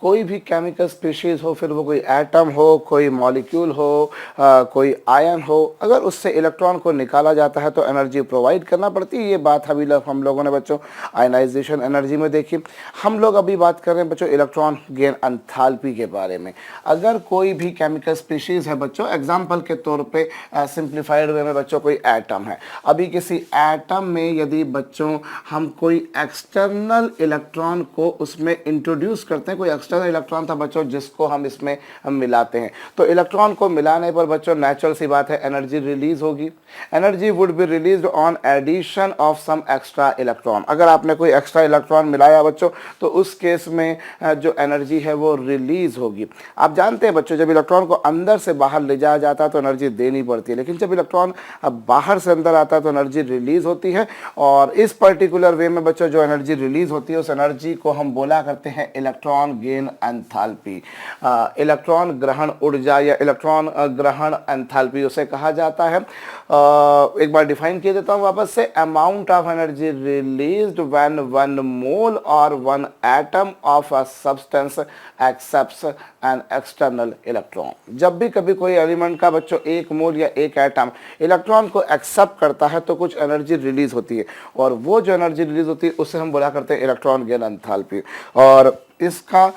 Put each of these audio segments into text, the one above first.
कोई भी chemical species हो, फिर वो कोई एटम हो, कोई मॉलिक्यूल हो, कोई आयन हो, अगर उससे इलेक्ट्रॉन को निकाला जाता है तो एनर्जी प्रोवाइड करना पड़ती है। ये बात हम लोगों ने बच्चों आयनाइजेशन एनर्जी में देखी। हम लोग अभी बात कर रहे हैं बच्चों इलेक्ट्रॉन गेन एंथैल्पी के बारे में। अगर कोई भी केमिकल स्पीशीज़ है बच्चों, एग्जाम्पल के तौर पे सिंप्लीफाइड वे में बच्चों कोई एटम है, अभी किसी एटम में यदि बच्चों हम कोई एक्सटर्नल इलेक्ट्रॉन को उसमें इंट्रोड्यूस करते हैं, कोई एक्सटर्नल इलेक्ट्रॉन था बच्चों जिसको हम मिलाते हैं, तो इलेक्ट्रॉन को मिलाने पर बच्चों नेचुरल सी बात है एनर्जी रिलीज होगी। Energy would be released on addition of some extra electron. अगर आपने कोई एक्स्ट्रा इलेक्ट्रॉन मिलाया बच्चों तो उस केस में जो एनर्जी है वो रिलीज होगी। आप जानते हैं बच्चों जब इलेक्ट्रॉन को अंदर से बाहर ले जाया जाता है तो एनर्जी देनी पड़ती है, लेकिन जब इलेक्ट्रॉन बाहर से अंदर आता है तो एनर्जी रिलीज होती है। और इस पर्टिकुलर वे में बच्चों जो एनर्जी रिलीज होती है उस एनर्जी को हम बोला करते हैं इलेक्ट्रॉन गेन एंथैल्पी। इलेक्ट्रॉन ग्रहण ऊर्जा या इलेक्ट्रॉन ग्रहण एंथैल्पी उसे कहा जाता है। एक बार डिफाइन किया देता हूं वापस से, amount of energy released when 1 मोल और 1 atom of a substance accepts an external electron. जब भी कभी कोई एलिमेंट का बच्चों 1 मोल या 1 एटम इलेक्ट्रॉन को एक्सेप्ट करता है तो कुछ एनर्जी रिलीज होती है, और वो जो एनर्जी रिलीज होती है उसे हम बोला करते हैं इलेक्ट्रॉन गेन एंथैल्पी। और इसका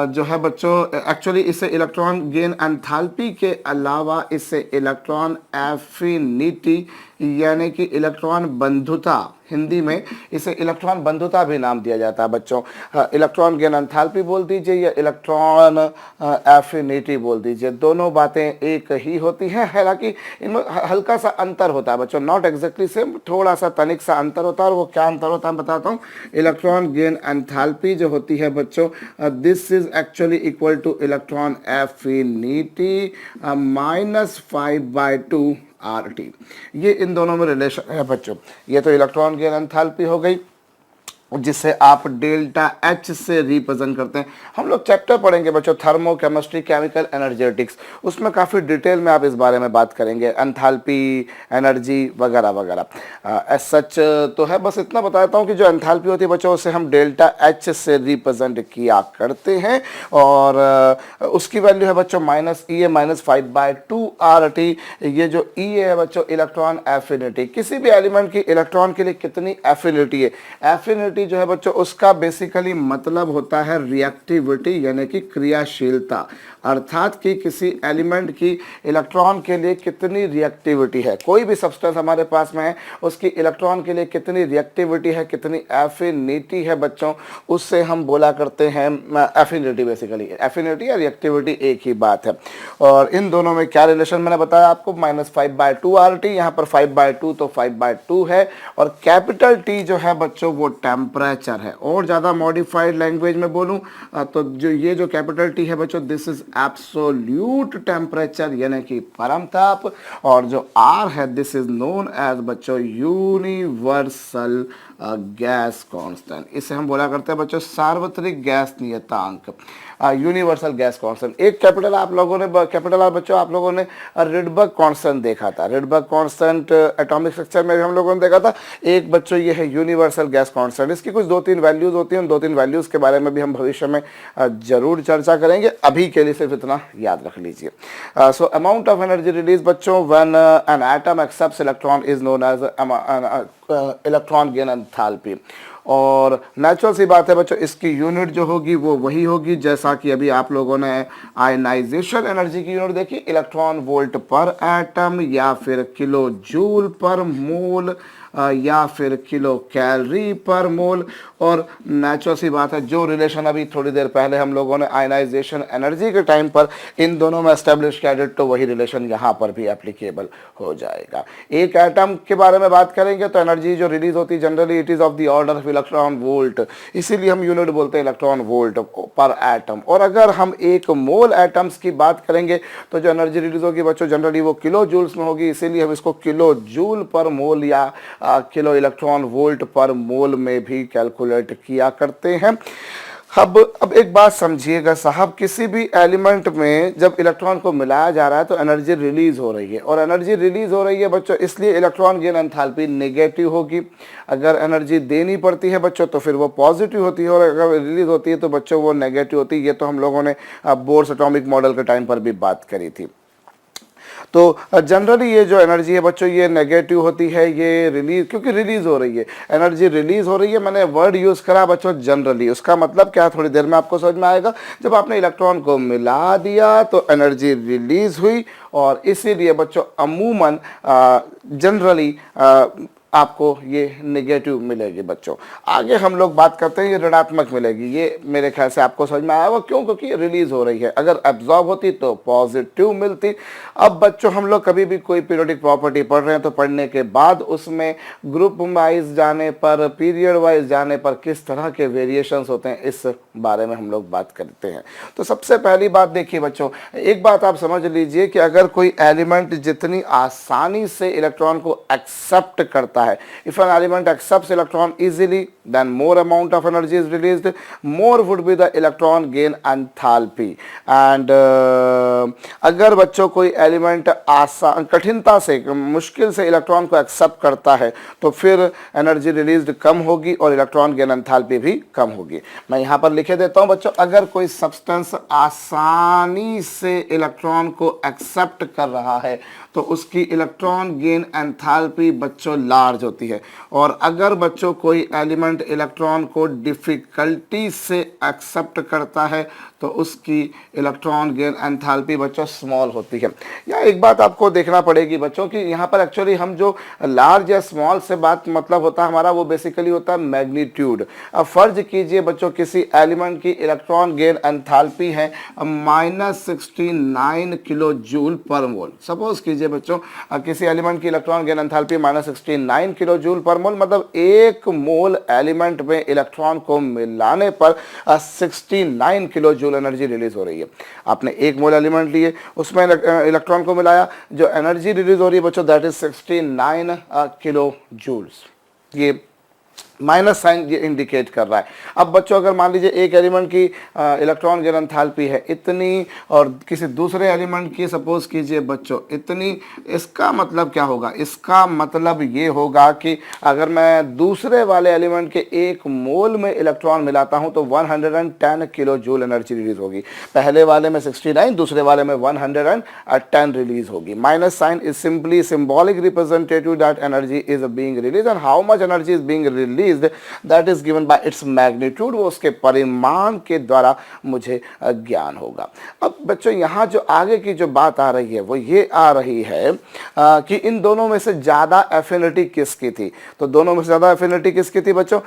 जो है बच्चों एक्चुअली इसे इलेक्ट्रॉन गेन एंथैल्पी के अलावा इसे इलेक्ट्रॉन एफिनिटी यानी कि इलेक्ट्रॉन बंधुता, हिंदी में इसे इलेक्ट्रॉन बंधुता भी नाम दिया जाता है बच्चों। इलेक्ट्रॉन गेन एंथैल्पी बोल दीजिए या इलेक्ट्रॉन एफिनिटी बोल दीजिए, दोनों बातें एक ही होती हैं। हालांकि इनमें हल्का सा अंतर होता है बच्चों, नॉट एग्जैक्टली सेम, थोड़ा सा तनिक सा अंतर होता है। और वो क्या अंतर होता है बताता हूँ। इलेक्ट्रॉन गेन एंथैल्पी जो होती है बच्चों, this is actually equal two electron affinity -5/2 RT। ये इन दोनों में रिलेशन है बच्चों। ये तो इलेक्ट्रॉन गेन एंथैल्पी हो गई जिसे आप डेल्टा H से रिप्रेजेंट करते हैं। हम लोग चैप्टर पढ़ेंगे बच्चों थर्मो केमिस्ट्री केमिकल एनर्जेटिक्स, उसमें काफ़ी डिटेल में आप इस बारे में बात करेंगे, एंथैल्पी, एनर्जी वगैरह वगैरह। एज सच तो है, बस इतना बताता हूँ कि जो एंथैल्पी होती है बच्चों उसे हम डेल्टा H से रिप्रेजेंट किया करते हैं, और उसकी वैल्यू है बच्चों -5/2 RT। ये जो E है बच्चों इलेक्ट्रॉन एफिनिटी, किसी भी एलिमेंट की इलेक्ट्रॉन के लिए कितनी एफिनिटी है। एफिनिटी जो है बच्चों उसका बेसिकली मतलब होता है रिएक्टिविटी यानी कि क्रियाशीलता, अर्थात कि किसी एलिमेंट की इलेक्ट्रॉन के लिए कितनी रिएक्टिविटी है। कोई भी सब्सटेंस हमारे पास में है उसकी इलेक्ट्रॉन के लिए कितनी रिएक्टिविटी है, कितनी एफिनिटी है बच्चों, उससे हम बोला करते हैं एफिनिटी। बेसिकली एफिनिटी या रिएक्टिविटी एक ही बात है। और इन दोनों में क्या रिलेशन मैंने बताया आपको, -5/2 RT, यहाँ पर 5/2 तो 5/2 है। और कैपिटल T जो है बच्चों वो टेम्परेचर है। और ज़्यादा मॉडिफाइड लैंग्वेज में बोलूँ तो ये जो कैपिटल T है बच्चों दिस इज एब्सोल्यूट टेम्परेचर यानी कि परम ताप। और जो R है दिस इज नोन एज बच्चों यूनिवर्सल गैस कांस्टेंट। इसे हम बोला करते हैं बच्चों सार्वत्रिक गैस नियतांक, यूनिवर्सल गैस कांस्टेंट। एक कैपिटल R बच्चों आप लोगों ने रिडबर्ग कांस्टेंट देखा था, रिडबर्ग कांस्टेंट एटॉमिक स्ट्रक्चर में हम लोगों ने देखा था। एक बच्चों ये है यूनिवर्सल गैस कांस्टेंट, इसकी कुछ 2-3 वैल्यूज होती हैं, उन 2-3 वैल्यूज के बारे में भी हम भविष्य में जरूर चर्चा करेंगे। अभी के लिए सिर्फ इतना याद रख लीजिए। So amount of energy release बच्चों when an atom accepts electron is known as electron gain enthalpy. और नेचुरल सी बात है बच्चों इसकी यूनिट जो होगी वो वही होगी जैसा कि अभी आप लोगों ने आयनाइजेशन एनर्जी की यूनिट देखी, इलेक्ट्रॉन वोल्ट पर एटम या फिर किलो जूल पर मोल या फिर किलो कैलोरी पर मोल। और नेचुरल सी बात है जो रिलेशन अभी थोड़ी देर पहले हम लोगों ने आयनाइजेशन एनर्जी के टाइम पर इन दोनों में एस्टेब्लिश किया तो वही रिलेशन यहाँ पर भी एप्लीकेबल हो जाएगा। एक एटम के बारे में बात करेंगे तो एनर्जी जो रिलीज होती है generally it is of the order of electron volt, इसीलिए हम यूनिट बोलते हैं इलेक्ट्रॉन वोल्ट पर एटम। और अगर हम 1 मोल एटम्स की बात करेंगे तो जो एनर्जी रिलीज होगी बच्चों जनरली वो किलो जूल्स में होगी, इसीलिए हम इसको किलो जूल पर मोल या किलो इलेक्ट्रॉन वोल्ट पर मोल में भी कैलकुलेट किया करते हैं। अब एक बात समझिएगा साहब, किसी भी एलिमेंट में जब इलेक्ट्रॉन को मिलाया जा रहा है तो एनर्जी रिलीज हो रही है, और एनर्जी रिलीज हो रही है बच्चों, इसलिए इलेक्ट्रॉन गेन एंथैल्पी नेगेटिव होगी। अगर एनर्जी देनी पड़ती है बच्चों तो फिर वो पॉजिटिव होती है, और अगर रिलीज होती है तो बच्चों वो नेगेटिव होती है। ये तो हम लोगों ने बोर्स एटॉमिक मॉडल के टाइम पर भी बात करी थी। तो जनरली ये जो एनर्जी है बच्चों ये नेगेटिव होती है, ये रिलीज, क्योंकि रिलीज हो रही है, एनर्जी रिलीज हो रही है। मैंने वर्ड यूज करा बच्चों जनरली, उसका मतलब क्या थोड़ी देर में आपको समझ में आएगा। जब आपने इलेक्ट्रॉन को मिला दिया तो एनर्जी रिलीज हुई, और इसीलिए बच्चों अमूमन जनरली आपको ये नेगेटिव मिलेगी बच्चों। आगे हम लोग बात करते हैं ये ऋणात्मक मिलेगी, ये मेरे ख्याल से आपको समझ में आया होगा क्यों, क्योंकि रिलीज हो रही है। अगर एब्जॉर्ब होती तो पॉजिटिव मिलती। अब बच्चों हम लोग कभी भी कोई पीरियोडिक प्रॉपर्टी पढ़ रहे हैं तो पढ़ने के बाद उसमें ग्रुप वाइज जाने पर, पीरियड वाइज जाने पर किस तरह के वेरिएशंस होते हैं इस बारे में हम लोग बात करते हैं। तो सबसे पहली बात देखिए बच्चों, एक बात आप समझ लीजिए कि अगर कोई एलिमेंट जितनी आसानी से इलेक्ट्रॉन को एक्सेप्ट करता है, if an element accepts electron easily then more amount of energy is released, more would be the electron gain enthalpy। and अगर बच्चों कोई एलिमेंट आसान, कठिनता से, मुश्किल से इलेक्ट्रॉन को एक्सेप्ट करता है तो फिर एनर्जी रिलीज्ड कम होगी और इलेक्ट्रॉन गेन एंथैल्पी भी कम होगी। मैं यहाँ पर लिखे देता हूँ बच्चों, अगर कोई सब्सटेंस आसानी से इलेक्ट्रॉन को एक्सेप्ट कर रहा है तो उसकी इलेक्ट्रॉन गेन एंथैल्पी बच्चों लार्ज होती है, और अगर बच्चों कोई एलिमेंट इलेक्ट्रॉन को डिफिकल्टी से एक्सेप्ट करता है तो उसकी इलेक्ट्रॉन गेन एंथैल्पी बच्चों स्मॉल होती है। या एक बात आपको देखना पड़ेगी बच्चों कि यहाँ पर एक्चुअली हम जो लार्ज या स्मॉल से बात मतलब होता है हमारा, वो बेसिकली होता है मैग्नीट्यूड। अब फर्ज कीजिए बच्चों किसी एलिमेंट की इलेक्ट्रॉन गेन एंथैल्पी है -69 किलो जूल पर मोल। सपोज कीजिए बच्चों किसी एलिमेंट की electron gain enthalpy -69 kilo joule per mole, मतलब एक मोल एलिमेंट में इलेक्ट्रॉन को मिलाने पर 69 किलो जूल एनर्जी रिलीज हो रही है। आपने एक मोल एलिमेंट लिए, उसमें इलेक्ट्रॉन को मिलाया, जो एनर्जी रिलीज हो रही है बच्चों दैट इज 69 किलो जूल्स। ये माइनस साइन ये इंडिकेट कर रहा है। अब बच्चों अगर मान लीजिए एक एलिमेंट की इलेक्ट्रॉन गेन एंथैल्पी है इतनी और किसी दूसरे एलिमेंट की सपोज कीजिए बच्चों इतनी, इसका मतलब क्या होगा? इसका मतलब ये होगा कि अगर मैं दूसरे वाले एलिमेंट के एक मोल में इलेक्ट्रॉन मिलाता हूं तो 110 किलो जूल एनर्जी रिलीज होगी। पहले वाले में 69, दूसरे वाले में 110 रिलीज होगी। Minus sign is simply symbolic representative that energy is being release and how much energy is being release that is given by its magnitude, वो उसके परिमाण के द्वारा मुझे ज्ञान होगा। अब बच्चों यहाँ जो आगे की जो बात आ रही है वो ये आ रही है कि इन दोनों में से ज़्यादा एफिनिटी किसकी थी? तो दोनों में से ज़्यादा एफिनिटी किसकी थी बच्चों?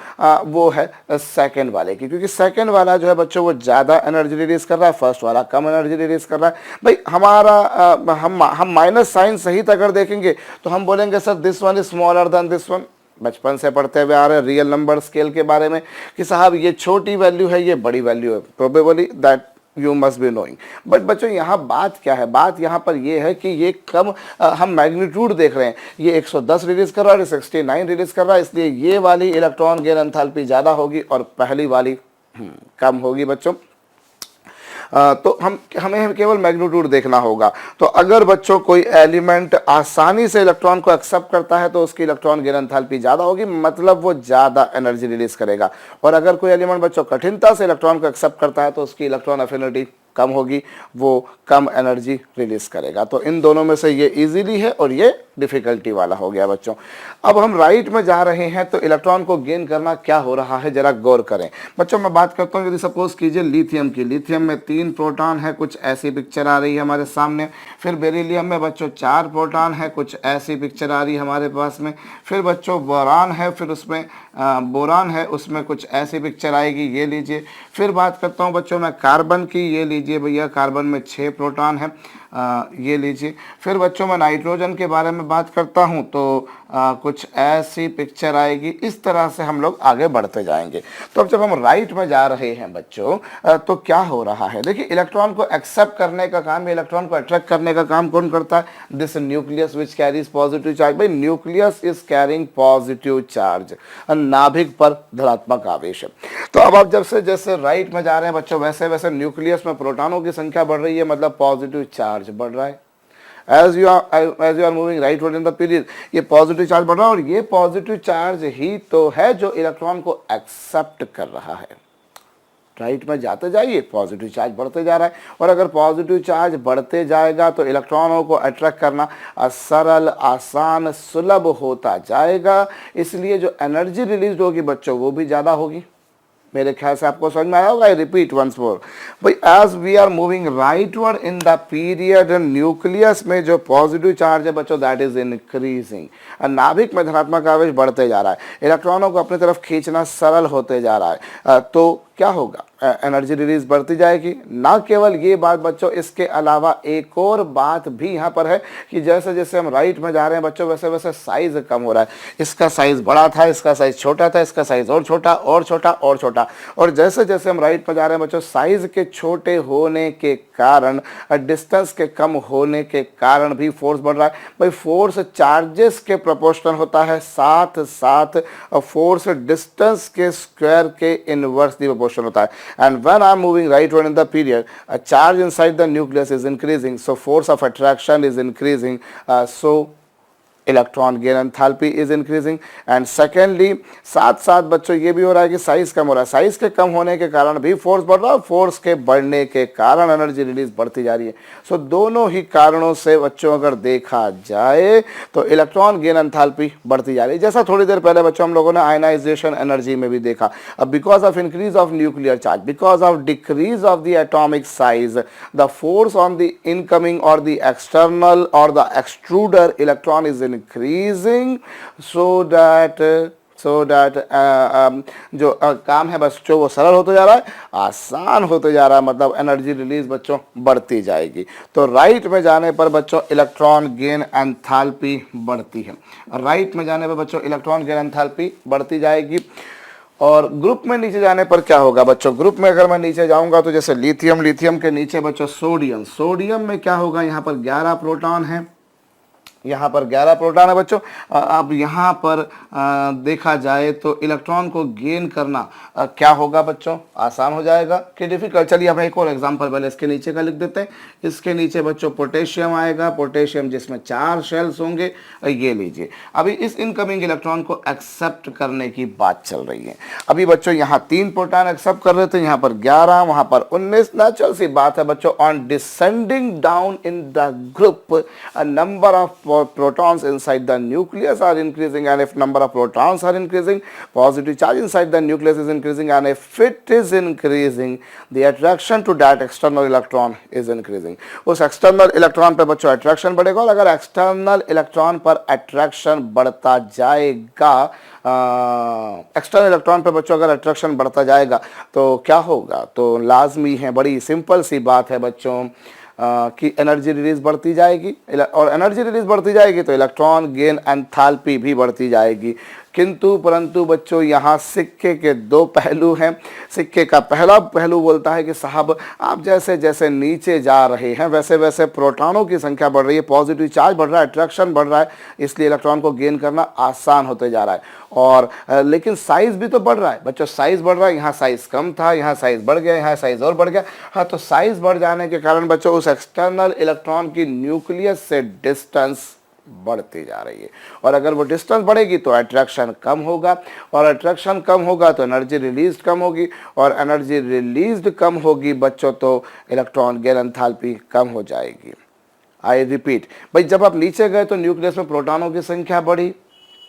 वो है सेकंड वाले की, क्योंकि सेकंड वाला जो है बच्चों वो ज़्यादा एनर्जी रिलीज कर रहा है, फर्स्ट वाला कम एनर्जी रिलीज कर रहा है। भाई हमारा हम माइनस साइन सहित अगर देखेंगे तो हम बोलेंगे sir this one is smaller than this one. बचपन से पढ़ते हुए आ रहे हैं रियल नंबर स्केल के बारे में कि साहब ये छोटी वैल्यू है, ये बड़ी वैल्यू है, probably that you must be knowing. But बच्चों यहाँ बात क्या है? बात यहाँ पर ये है कि ये कम, हम मैग्नीट्यूड देख रहे हैं, ये 110 रिलीज कर रहा है, 69 रिलीज कर रहा है, इसलिए ये वाली इलेक्ट्रॉन गेन एंथैल्पी ज़्यादा होगी और पहली वाली कम होगी बच्चों। तो हमें केवल मैग्नीट्यूड देखना होगा। तो अगर बच्चों कोई एलिमेंट आसानी से इलेक्ट्रॉन को एक्सेप्ट करता है तो उसकी इलेक्ट्रॉन गेन एंथैल्पी ज़्यादा होगी, मतलब वो ज़्यादा एनर्जी रिलीज करेगा। और अगर कोई एलिमेंट बच्चों कठिनता से इलेक्ट्रॉन को एक्सेप्ट करता है तो उसकी इलेक्ट्रॉन एफिनिटी कम होगी, वो कम एनर्जी रिलीज करेगा। तो इन दोनों में से ये इजीली है और ये डिफिकल्टी वाला हो गया बच्चों। अब हम राइट में जा रहे हैं तो इलेक्ट्रॉन को गेन करना क्या हो रहा है जरा गौर करें बच्चों। मैं बात करता हूँ यदि सपोज कीजिए लिथियम की, लिथियम में 3 प्रोटॉन है, कुछ ऐसी पिक्चर आ रही है हमारे सामने। फिर बेरिलियम में बच्चों 4 प्रोटॉन है, कुछ ऐसी पिक्चर आ रही है हमारे पास में। फिर बच्चों बोरान है, फिर उसमें बोरान है, उसमें कुछ ऐसी पिक्चर आएगी, ये लीजिए। फिर बात करता हूँ बच्चों मैं कार्बन की, ये लीजिए भैया, कार्बन में 6 प्रोटॉन है। ये लीजिए। फिर बच्चों मैं नाइट्रोजन के बारे में बात करता हूँ तो कुछ ऐसी पिक्चर आएगी, इस तरह से हम लोग आगे बढ़ते जाएंगे। तो अब जब हम राइट में जा रहे हैं बच्चों तो क्या हो रहा है, देखिए इलेक्ट्रॉन को एक्सेप्ट करने का काम, इलेक्ट्रॉन को अट्रैक्ट करने का काम कौन करता है, this nucleus which carries positive charge. भाई nucleus is carrying positive charge, नाभिक पर धनात्मक आवेश है। तो अब आप जब से जैसे राइट में जा रहे हैं बच्चों, वैसे वैसे न्यूक्लियस में प्रोटॉनों की संख्या बढ़ रही है, मतलब पॉजिटिव चार्ज बढ़ रहा है। as you are moving rightward in the period, ये पॉजिटिव चार्ज बढ़ रहा है, और ये पॉजिटिव चार्ज ही तो है जो इलेक्ट्रॉन को एक्सेप्ट कर रहा है। राइट में जाते जाइए, पॉजिटिव चार्ज बढ़ते जा रहा है, और अगर पॉजिटिव चार्ज बढ़ते जाएगा तो इलेक्ट्रॉनों को अट्रैक्ट करना सरल, आसान, सुलभ होता जाएगा। इसलिए जो एनर्जी रिलीज होगी बच्चों वो भी ज़्यादा होगी। मेरे ख्याल से आपको समझ में आया होगा। आई रिपीट वंस मोर, भाई as we are moving rightward in the period, nucleus में जो पॉजिटिव चार्ज है बच्चों दैट इज इंक्रीजिंग, नाभिक में धनात्मक आवेश बढ़ते जा रहा है, इलेक्ट्रॉनों को अपनी तरफ खींचना सरल होते जा रहा है। तो क्या होगा, एनर्जी रिलीज बढ़ती जाएगी। ना केवल ये बात बच्चों, इसके अलावा एक और बात भी यहाँ पर है कि जैसे जैसे हम राइट में जा रहे हैं बच्चों वैसे वैसे साइज कम हो रहा है। इसका साइज बड़ा था, इसका साइज छोटा था, इसका साइज और छोटा और छोटा और छोटा, और जैसे जैसे हम राइट में जा रहे हैं बच्चों, साइज के छोटे होने के कारण, डिस्टेंस के कम होने के कारण भी फोर्स बढ़ रहा है। भाई फोर्स चार्जेस के प्रोपोर्शनल होता है, साथ साथ फोर्स डिस्टेंस के स्क्वायर के इनवर्सली प्रोपोर्शनल होता है। And when I'm moving rightward in the period, a charge inside the nucleus is increasing, so force of attraction is increasing, so electron gain enthalpy is increasing. And secondly साथ साथ बच्चों ये भी हो रहा है कि साइज कम हो रहा है, साइज के कम होने के कारण भी फोर्स बढ़ रहा है, फोर्स के बढ़ने के कारण एनर्जी रिलीज बढ़ती जा रही है। सो दोनों ही कारणों से बच्चों अगर देखा जाए तो इलेक्ट्रॉन गेन एंथैल्पी बढ़ती जा रही है। जैसा थोड़ी देर पहले बच्चों हम लोगों ने आयनाइजेशन एनर्जी में भी देखा, अब because of increase of nuclear charge, because of decrease of the atomic size, the force on the incoming और द एक्सटर्नल और the extruder electron is increasing, so that जो काम है बच्चों वो सरल होते जा रहा है, आसान होते जा रहा है, मतलब एनर्जी रिलीज बच्चों बढ़ती जाएगी। तो राइट में जाने पर बच्चों इलेक्ट्रॉन गेन एंथैल्पी बढ़ती है, राइट में जाने पर बच्चों इलेक्ट्रॉन गेन एंथैल्पी बढ़ती जाएगी। और ग्रुप में नीचे जाने पर क्या होगा बच्चों, ग्रुप में अगर मैं नीचे जाऊंगा तो जैसे लिथियम, लिथियम के नीचे बच्चों सोडियम, सोडियम में क्या होगा, यहाँ पर 11 प्रोटॉन है, यहाँ पर 11 प्रोटॉन है बच्चों। अब यहाँ पर देखा जाए तो इलेक्ट्रॉन को गेन करना क्या होगा बच्चों, आसान हो जाएगा कि डिफिकल्ट। चलिए हम एक और एग्जांपल पहले इसके नीचे का लिख देते हैं। इसके नीचे बच्चों पोटेशियम आएगा, पोटेशियम जिसमें 4 शेल्स होंगे, ये लीजिए। अभी इस इनकमिंग इलेक्ट्रॉन को एक्सेप्ट करने की बात चल रही है। अभी बच्चों यहाँ 3 प्रोटॉन एक्सेप्ट कर रहे थे, यहाँ पर 11, वहाँ पर 19। नेचुरल सी बात है बच्चों, on descending down in the group a number of protons inside the nucleus are increasing, and if number of protons are increasing, positive charge inside the nucleus is increasing, and if it is increasing, the attraction to that external electron is increasing. उस external electron पे बच्चों attraction बढ़ेगा, और अगर external electron पर attraction बढ़ता जाएगा, external electron पे बच्चों अगर अट्रैक्शन बढ़ता जाएगा तो क्या होगा, तो लाजमी है, बड़ी सिंपल सी बात है बच्चों कि एनर्जी रिलीज बढ़ती जाएगी, और एनर्जी रिलीज बढ़ती जाएगी तो इलेक्ट्रॉन गेन एंथैल्पी भी बढ़ती जाएगी। किंतु परंतु बच्चों यहाँ सिक्के के 2 पहलू हैं। सिक्के का पहला पहलू बोलता है कि साहब आप जैसे जैसे नीचे जा रहे हैं वैसे वैसे प्रोटॉनों की संख्या बढ़ रही है, पॉजिटिव चार्ज बढ़ रहा है, अट्रैक्शन बढ़ रहा है, इसलिए इलेक्ट्रॉन को गेन करना आसान होते जा रहा है। और लेकिन साइज भी तो बढ़ रहा है बच्चों, साइज बढ़ रहा है, यहाँ साइज कम था, यहाँ साइज बढ़ गया, यहाँ साइज और बढ़ गया। हाँ, तो साइज बढ़ जाने के कारण बच्चों उस एक्सटर्नल इलेक्ट्रॉन की न्यूक्लियस से डिस्टेंस बढ़ती जा रही है, और अगर वो डिस्टेंस बढ़ेगी तो अट्रैक्शन कम होगा, और अट्रैक्शन कम होगा तो एनर्जी रिलीज कम होगी, और एनर्जी रिलीज कम होगी बच्चों तो इलेक्ट्रॉन गेन एंथैल्पी कम हो जाएगी। आई रिपीट, भाई जब आप नीचे गए तो न्यूक्लियस में प्रोटॉनों की संख्या बढ़ी,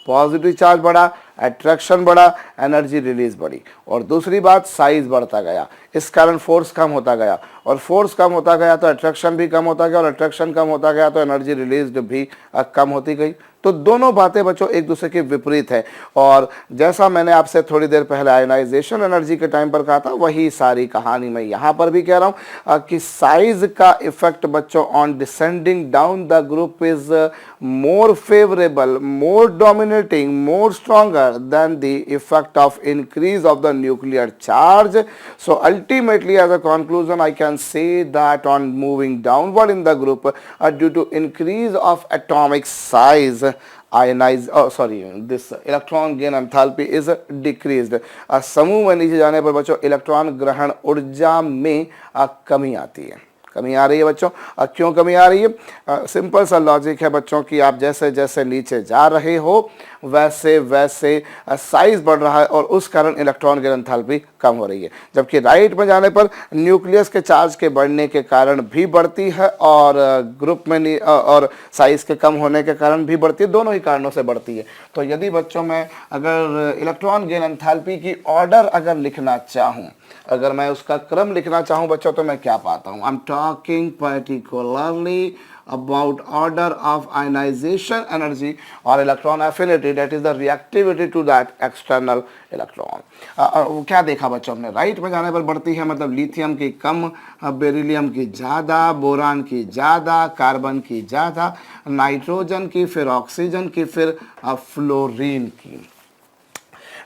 पॉजिटिव चार्ज बढ़ा, अट्रैक्शन बढ़ा, एनर्जी रिलीज बढ़ी, और दूसरी बात साइज बढ़ता गया, इस कारण फोर्स कम होता गया, और फोर्स कम होता गया तो अट्रैक्शन भी कम होता गया, और अट्रैक्शन कम होता गया तो एनर्जी रिलीज भी कम होती गई। तो दोनों बातें बच्चों एक दूसरे के विपरीत है। और जैसा मैंने आपसे थोड़ी देर पहले आयनाइजेशन एनर्जी के टाइम पर कहा था, वही सारी कहानी मैं यहाँ पर भी कह रहा हूँ कि साइज का इफेक्ट बच्चों on descending down the group is more favorable, more dominating, more stronger than the effect of increase of the nuclear charge. So ultimately, as a conclusion, I can say that on moving downward in the group, due to increase of atomic size, this electron gain enthalpy is decreased. समूह में नीचे जाने पर बच्चों electron ग्रहण ऊर्जा में कमी आती है, कमी आ रही है बच्चों। क्यों कमी आ रही है? सिंपल सा लॉजिक है बच्चों कि आप जैसे जैसे नीचे जा रहे हो वैसे वैसे साइज बढ़ रहा है और उस कारण इलेक्ट्रॉन की एंथैल्पी कम हो रही है। जबकि राइट में जाने पर न्यूक्लियस के चार्ज के बढ़ने के कारण भी बढ़ती है और ग्रुप में और साइज के कम होने के कारण भी बढ़ती है, दोनों ही कारणों से बढ़ती है। तो यदि बच्चों मैं अगर इलेक्ट्रॉन गेन एंथैल्पी की ऑर्डर अगर लिखना चाहूँ, अगर मैं उसका क्रम लिखना चाहूँ बच्चों, तो मैं क्या पाता हूँ? I am talking particularly about order of ionization energy or electron affinity, that is the reactivity to that external electron. क्या देखा बच्चों हमने? राइट में जाने पर बढ़ती है, मतलब लिथियम की कम, बेरिलियम की ज़्यादा, बोरान की ज़्यादा, कार्बन की ज़्यादा, नाइट्रोजन की, फिर ऑक्सीजन की, फिर फ्लोरीन की।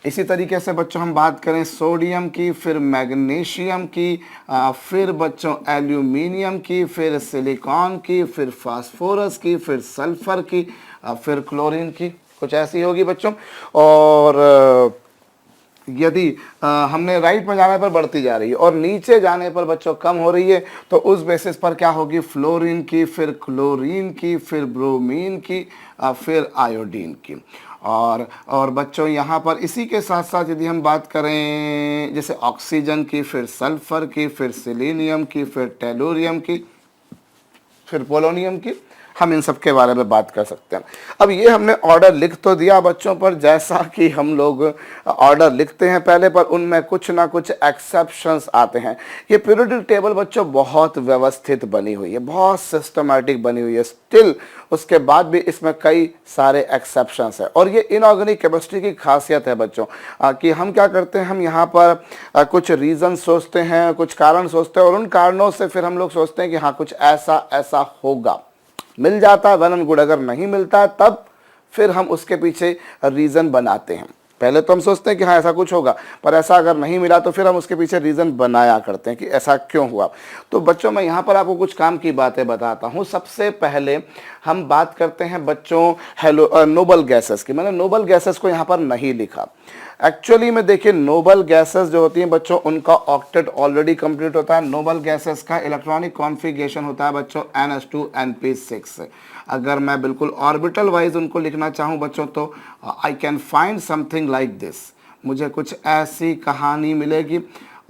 इसी तरीके से बच्चों हम बात करें सोडियम की, फिर मैग्नीशियम की, फिर बच्चों एल्यूमिनियम की, फिर सिलिकॉन की, फिर फास्फोरस की, फिर सल्फर की, फिर क्लोरीन की, कुछ ऐसी होगी बच्चों। और यदि हमने राइट में जाने पर बढ़ती जा रही है और नीचे जाने पर बच्चों कम हो रही है, तो उस बेसिस पर क्या होगी? फ्लोरीन की, फिर क्लोरीन की, फिर ब्रोमीन की, फिर आयोडीन की। और बच्चों यहाँ पर इसी के साथ साथ यदि हम बात करें जैसे ऑक्सीजन की, फिर सल्फर की, फिर सेलेनियम की, फिर टेलुरियम की, फिर पोलोनियम की, हम इन सब के बारे में बात कर सकते हैं। अब ये हमने ऑर्डर लिख तो दिया बच्चों, पर जैसा कि हम लोग ऑर्डर लिखते हैं पहले, पर उनमें कुछ ना कुछ एक्सेप्शंस आते हैं। ये पीरियोडिक टेबल बच्चों बहुत व्यवस्थित बनी हुई है, बहुत सिस्टमैटिक बनी हुई है, स्टिल उसके बाद भी इसमें कई सारे एक्सेप्शंस हैं। और ये इनऑर्गेनिक केमिस्ट्री की खासियत है बच्चों कि हम क्या करते हैं, हम यहाँ पर कुछ रीज़न सोचते हैं, कुछ कारण सोचते हैं, और उन कारणों से फिर हम लोग सोचते हैं कि हाँ कुछ ऐसा ऐसा होगा। मिल जाता है वेल एंड गुड, अगर नहीं मिलता है तब फिर हम उसके पीछे रीज़न बनाते हैं। पहले तो हम सोचते हैं कि हाँ ऐसा कुछ होगा, पर ऐसा अगर नहीं मिला तो फिर हम उसके पीछे रीज़न बनाया करते हैं कि ऐसा क्यों हुआ। तो बच्चों मैं यहाँ पर आपको कुछ काम की बातें बताता हूँ। सबसे पहले हम बात करते हैं बच्चों नोबल गैसेस की। मैंने नोबल गैसेस को यहाँ पर नहीं लिखा। एक्चुअली में देखिए नोबल गैसेस जो होती हैं बच्चों, उनका ऑक्टेट ऑलरेडी कंप्लीट होता है। नोबल गैसेस का इलेक्ट्रॉनिक कॉन्फ़िगरेशन होता है बच्चों NH2 NP6। अगर मैं बिल्कुल ऑर्बिटल वाइज उनको लिखना चाहूँ बच्चों, तो I can find something like this, मुझे कुछ ऐसी कहानी मिलेगी।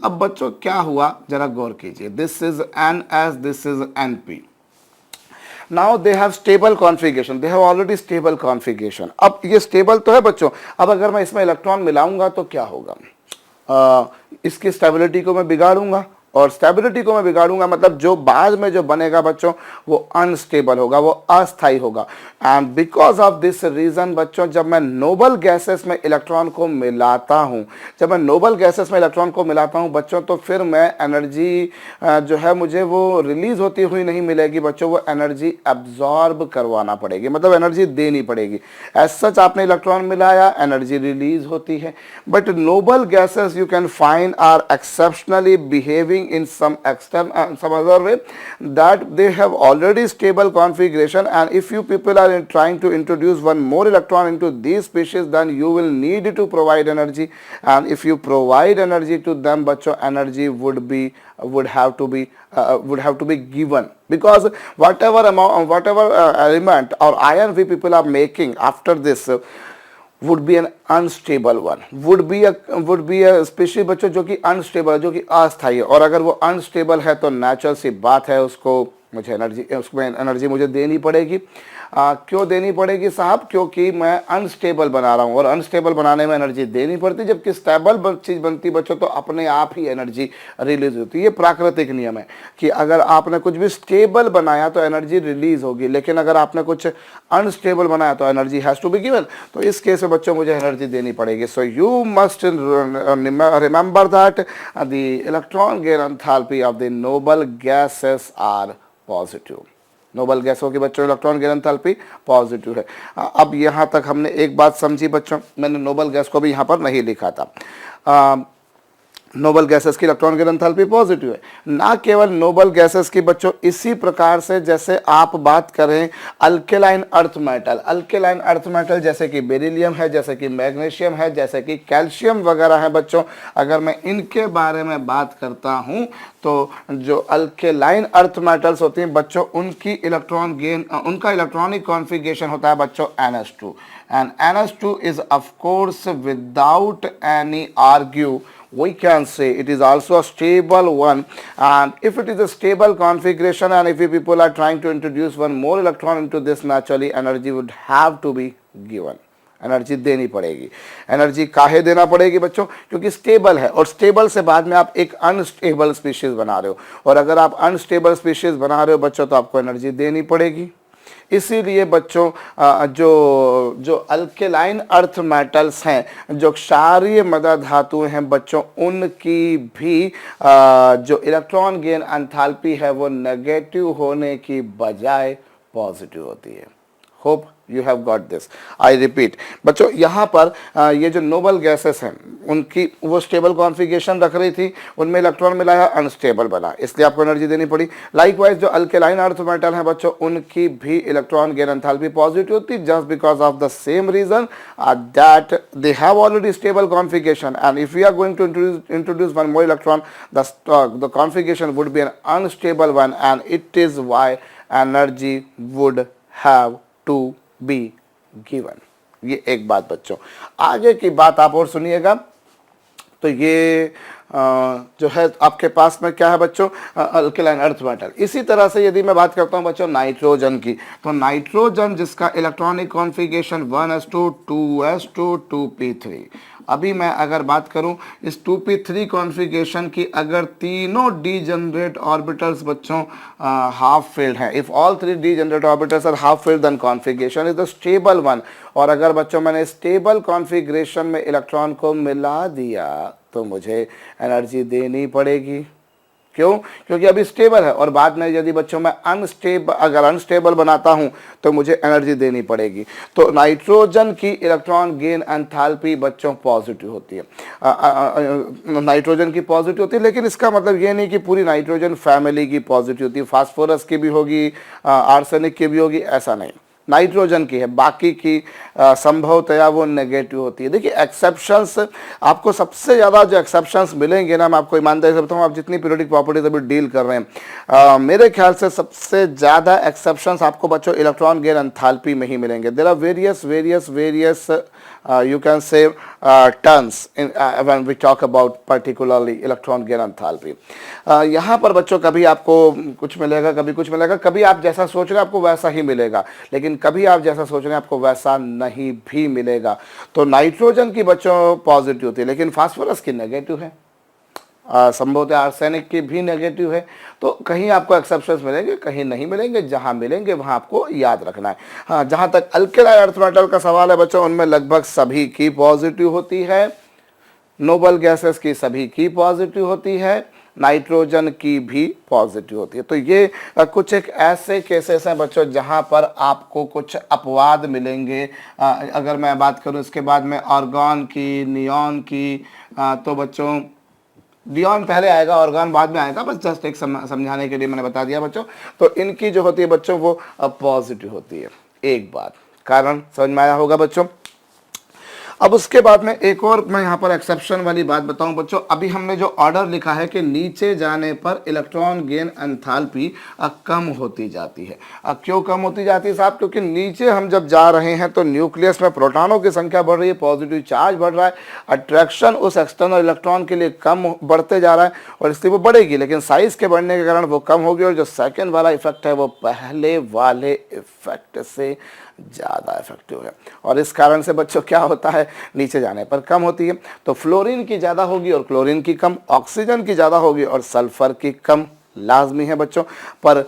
अब बच्चों क्या हुआ जरा गौर कीजिए, this is NS, this is NP। Now they have stable configuration, they have already stable configuration. अब ये स्टेबल तो है बच्चों, अब अगर मैं इसमें इलेक्ट्रॉन मिलाऊंगा तो क्या होगा? इसकी स्टेबिलिटी को मैं बिगाड़ूंगा, और स्टेबिलिटी को मैं बिगाड़ूंगा मतलब जो बाद में जो बनेगा बच्चों वो अनस्टेबल होगा, वो अस्थायी होगा। And because of this reason बच्चों, जब मैं नोबल गैसेस में इलेक्ट्रॉन को मिलाता हूँ, जब मैं नोबल गैसेस में इलेक्ट्रॉन को मिलाता हूँ बच्चों, तो फिर मैं एनर्जी जो है मुझे वो रिलीज़ होती हुई नहीं मिलेगी बच्चों, वो एनर्जी एब्जॉर्ब करवाना पड़ेगी, मतलब एनर्जी देनी पड़ेगी। एज सच आपने इलेक्ट्रॉन मिलाया, एनर्जी रिलीज होती है। But noble gases you can find are exceptionally behaving in some other way, that they have already stable configuration, and if you people are trying to introduce one more electron into these species, then you will need to provide energy, and if you provide energy to them bachcho, energy would have to be given, because whatever element or ion we people are making after this would be an unstable one, would be a species बच्चों जो कि unstable है, जो कि अस्थायी है। और अगर वो अनस्टेबल है तो नेचुरल सी बात है उसको मुझे उसमें एनर्जी मुझे देनी पड़ेगी। क्यों देनी पड़ेगी साहब? क्योंकि मैं अनस्टेबल बना रहा हूँ और अनस्टेबल बनाने में एनर्जी देनी पड़ती, जबकि स्टेबल चीज़ बनती बच्चों तो अपने आप ही एनर्जी रिलीज होती है। ये प्राकृतिक नियम है कि अगर आपने कुछ भी स्टेबल बनाया तो एनर्जी रिलीज होगी, लेकिन अगर आपने कुछ अनस्टेबल बनाया तो energy has to be given. तो इस केस में बच्चों मुझे एनर्जी देनी पड़ेगी। So you must remember that the electron gain enthalpy of the noble gases are positive. Noble गैसों के बच्चों इलेक्ट्रॉन गेन एंथैल्पी पॉजिटिव है। अब यहाँ तक हमने एक बात समझी बच्चों, मैंने नोबल गैस को भी यहाँ पर नहीं लिखा था। नोबल गैसेस की इलेक्ट्रॉन गेन एंथैल्पी पॉजिटिव है। ना केवल नोबल गैसेस की बच्चों, इसी प्रकार से जैसे आप बात करें alkaline earth metal, alkaline earth metal जैसे कि बेरिलियम है, जैसे कि मैग्नीशियम है, जैसे कि कैल्शियम वगैरह है बच्चों, अगर मैं इनके बारे में बात करता हूं तो जो अल्केलाइन अर्थ मेटल्स होती हैं बच्चों, उनकी इलेक्ट्रॉन गेन, उनका इलेक्ट्रॉनिक कॉन्फ़िगरेशन होता है बच्चों NH2, and NH2 is of course without any argue we can say it is also a stable one, and if it is a stable configuration and if people are trying to introduce one more electron into this, naturally energy would have to be given, energy देनी पड़ेगी। Energy काहे देना पड़ेगी बच्चों? क्योंकि stable है, और stable से बाद में आप एक अनस्टेबल स्पीशीज बना रहे हो, और अगर आप अनस्टेबल स्पीशीज बना रहे हो बच्चों तो आपको एनर्जी देनी पड़ेगी। इसीलिए बच्चों जो अल्केलाइन अर्थ मेटल्स हैं, जो क्षारीय मृदा धातुएं हैं बच्चों, उनकी भी जो इलेक्ट्रॉन गेन एंथैल्पी है वो नेगेटिव होने की बजाय पॉजिटिव होती है। Hope you have got this. I repeat बच्चों, यहाँ पर ये जो नोबल गैसेस हैं उनकी वो स्टेबल कॉन्फ़िगरेशन रख रही थी, उनमें इलेक्ट्रॉन मिलाया, अनस्टेबल बना, इसलिए आपको एनर्जी देनी पड़ी। लाइकवाइज जो अल्केलाइन अर्थ मेटल हैं बच्चों, उनकी भी इलेक्ट्रॉन गेन एंथैल्पी पॉजिटिव होती, just because of the same reason that they have already stable configuration, and if we are going to introduce one more electron, the configuration would be an unstable one, and it is why energy would have to be given. ये एक बात बच्चों। आगे की बात आप और सुनिएगा। तो ये जो है आपके पास में क्या है बच्चों? Alkaline earth metal. इसी तरह से यदि मैं बात करता हूं बच्चों नाइट्रोजन की, तो नाइट्रोजन जिसका electronic configuration 1s2 2s2 2p3। अभी मैं अगर बात करूं इस 2p3 कॉन्फ़िगरेशन की, अगर तीनों डीजेनरेट ऑर्बिटल्स बच्चों हाफ फिल्ड हैं, if all three degenerate orbitals are half filled, then configuration is the stable one. और अगर बच्चों मैंने स्टेबल कॉन्फ़िगरेशन में इलेक्ट्रॉन को मिला दिया तो मुझे एनर्जी देनी पड़ेगी। क्यों? क्योंकि अभी स्टेबल है, और बाद में यदि बच्चों मैं अगर अनस्टेबल बनाता हूं तो मुझे एनर्जी देनी पड़ेगी। तो नाइट्रोजन की इलेक्ट्रॉन गेन एंथैल्पी बच्चों पॉजिटिव होती है, नाइट्रोजन की पॉजिटिव होती है, लेकिन इसका मतलब ये नहीं कि पूरी नाइट्रोजन फैमिली की पॉजिटिव होती है, फास्फोरस की भी होगी, आर्सेनिक की भी होगी, ऐसा नहीं, नाइट्रोजन की है, बाकी की संभवतया वो नेगेटिव होती है। देखिए एक्सेप्शंस, आपको सबसे ज़्यादा जो एक्सेप्शंस मिलेंगे ना, मैं आपको ईमानदारी से बताऊँ, आप जितनी पीरियोडिक प्रॉपर्टीज अभी डील कर रहे हैं, मेरे ख्याल से सबसे ज़्यादा एक्सेप्शंस आपको बच्चों इलेक्ट्रॉन गेन एंथैल्पी में ही मिलेंगे। There are various you can say terms when we talk about particularly electron gain enthalpy। यहाँ पर बच्चों कभी आपको कुछ मिलेगा, कभी कुछ मिलेगा, कभी आप जैसा सोच रहे हैं आपको वैसा ही मिलेगा, लेकिन कभी आप जैसा सोच रहे हैं आपको वैसा नहीं भी मिलेगा। तो नाइट्रोजन की बच्चों पॉजिटिव होती है, लेकिन फास्फोरस की नेगेटिव है, संभवतः आर्सेनिक की भी नेगेटिव है। तो कहीं आपको एक्सेप्शंस मिलेंगे, कहीं नहीं मिलेंगे, जहां मिलेंगे वहां आपको याद रखना है। हाँ, जहां तक अल्केलाइन अर्थ मेटल का सवाल है बच्चों, उनमें लगभग सभी की पॉजिटिव होती है, नोबल गैसेस की सभी की पॉजिटिव होती है, नाइट्रोजन की भी पॉजिटिव होती है। तो ये कुछ एक ऐसे केसेस हैं बच्चों जहां पर आपको कुछ अपवाद मिलेंगे। अगर मैं बात करूं इसके बाद में आर्गन की, नियॉन की, तो बच्चों नियॉन पहले आएगा, ऑर्गन बाद में आएगा, बस जस्ट एक समझाने के लिए मैंने बता दिया बच्चों। तो इनकी जो होती है बच्चों वो पॉजिटिव होती है। एक बात, कारण समझ में आया होगा बच्चों। अब उसके बाद में एक और मैं यहाँ पर एक्सेप्शन वाली बात बताऊं बच्चों, अभी हमने जो ऑर्डर लिखा है कि नीचे जाने पर इलेक्ट्रॉन गेन एंथैल्पी कम होती जाती है। क्यों कम होती जाती है साहब? क्योंकि नीचे हम जब जा रहे हैं तो न्यूक्लियस में प्रोटॉनों की संख्या बढ़ रही है, पॉजिटिव चार्ज बढ़ रहा है, अट्रैक्शन उस एक्सटर्नल इलेक्ट्रॉन के लिए कम बढ़ते जा रहा है और इसलिए वो बढ़ेगी, लेकिन साइज के बढ़ने के कारण वो कम होगी और जो सेकेंड वाला इफेक्ट है वो पहले वाले इफेक्ट से ज़्यादा इफेक्टिव है और इस कारण से बच्चों क्या होता है, नीचे जाने पर कम होती है। तो फ्लोरीन की ज़्यादा होगी और क्लोरीन की कम, ऑक्सीजन की ज़्यादा होगी और सल्फर की कम, लाजमी है बच्चों। पर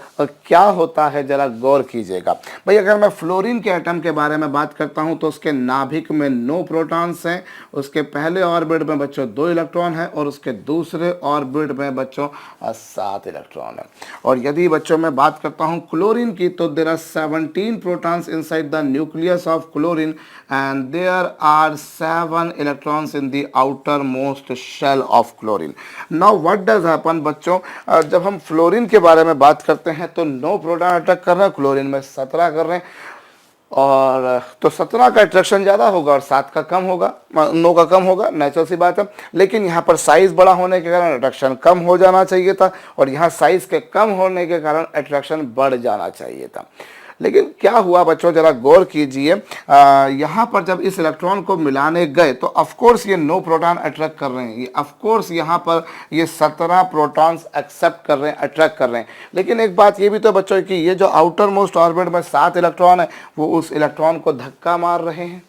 क्या होता है जरा गौर कीजिएगा भाई, अगर मैं फ्लोरीन के एटम के बारे में बात करता हूं तो उसके नाभिक में 9 प्रोटॉन्स हैं, उसके पहले ऑर्बिट में बच्चों 2 इलेक्ट्रॉन हैं और उसके दूसरे ऑर्बिट में बच्चों 7 इलेक्ट्रॉन हैं। और यदि बच्चों मैं बात करता हूं क्लोरीन की तो there are 17 protons inside the nucleus of chlorine and there are 7 electrons in the outermost shell of chlorine. Now what does happen बच्चों, जब हम फ्लोरीन के बारे में बात करते हैं तो 9 प्रोटॉन अटैक कर रहे हैं, क्लोरीन में 17 कर रहे हैं और तो 17 का अट्रैक्शन ज़्यादा होगा और 7 का कम होगा, 9 का कम होगा, नेचुरल सी बात है। लेकिन यहाँ पर साइज बड़ा होने के कारण अट्रैक्शन कम हो जाना चाहिए था और यहाँ साइज के कम होने के कारण अट्रैक्शन बढ़ जाना चाहिए था। लेकिन क्या हुआ बच्चों, जरा गौर कीजिए, यहाँ पर जब इस इलेक्ट्रॉन को मिलाने गए तो ऑफकोर्स ये 9 प्रोटॉन अट्रैक्ट कर रहे हैं, ये ऑफकोर्स यहाँ पर ये 17 प्रोटॉन्स एक्सेप्ट कर रहे हैं, अट्रैक्ट कर रहे हैं। लेकिन एक बात ये भी तो बच्चों कि ये जो आउटर मोस्ट ऑर्बिट में 7 इलेक्ट्रॉन है वो उस इलेक्ट्रॉन को धक्का मार रहे हैं।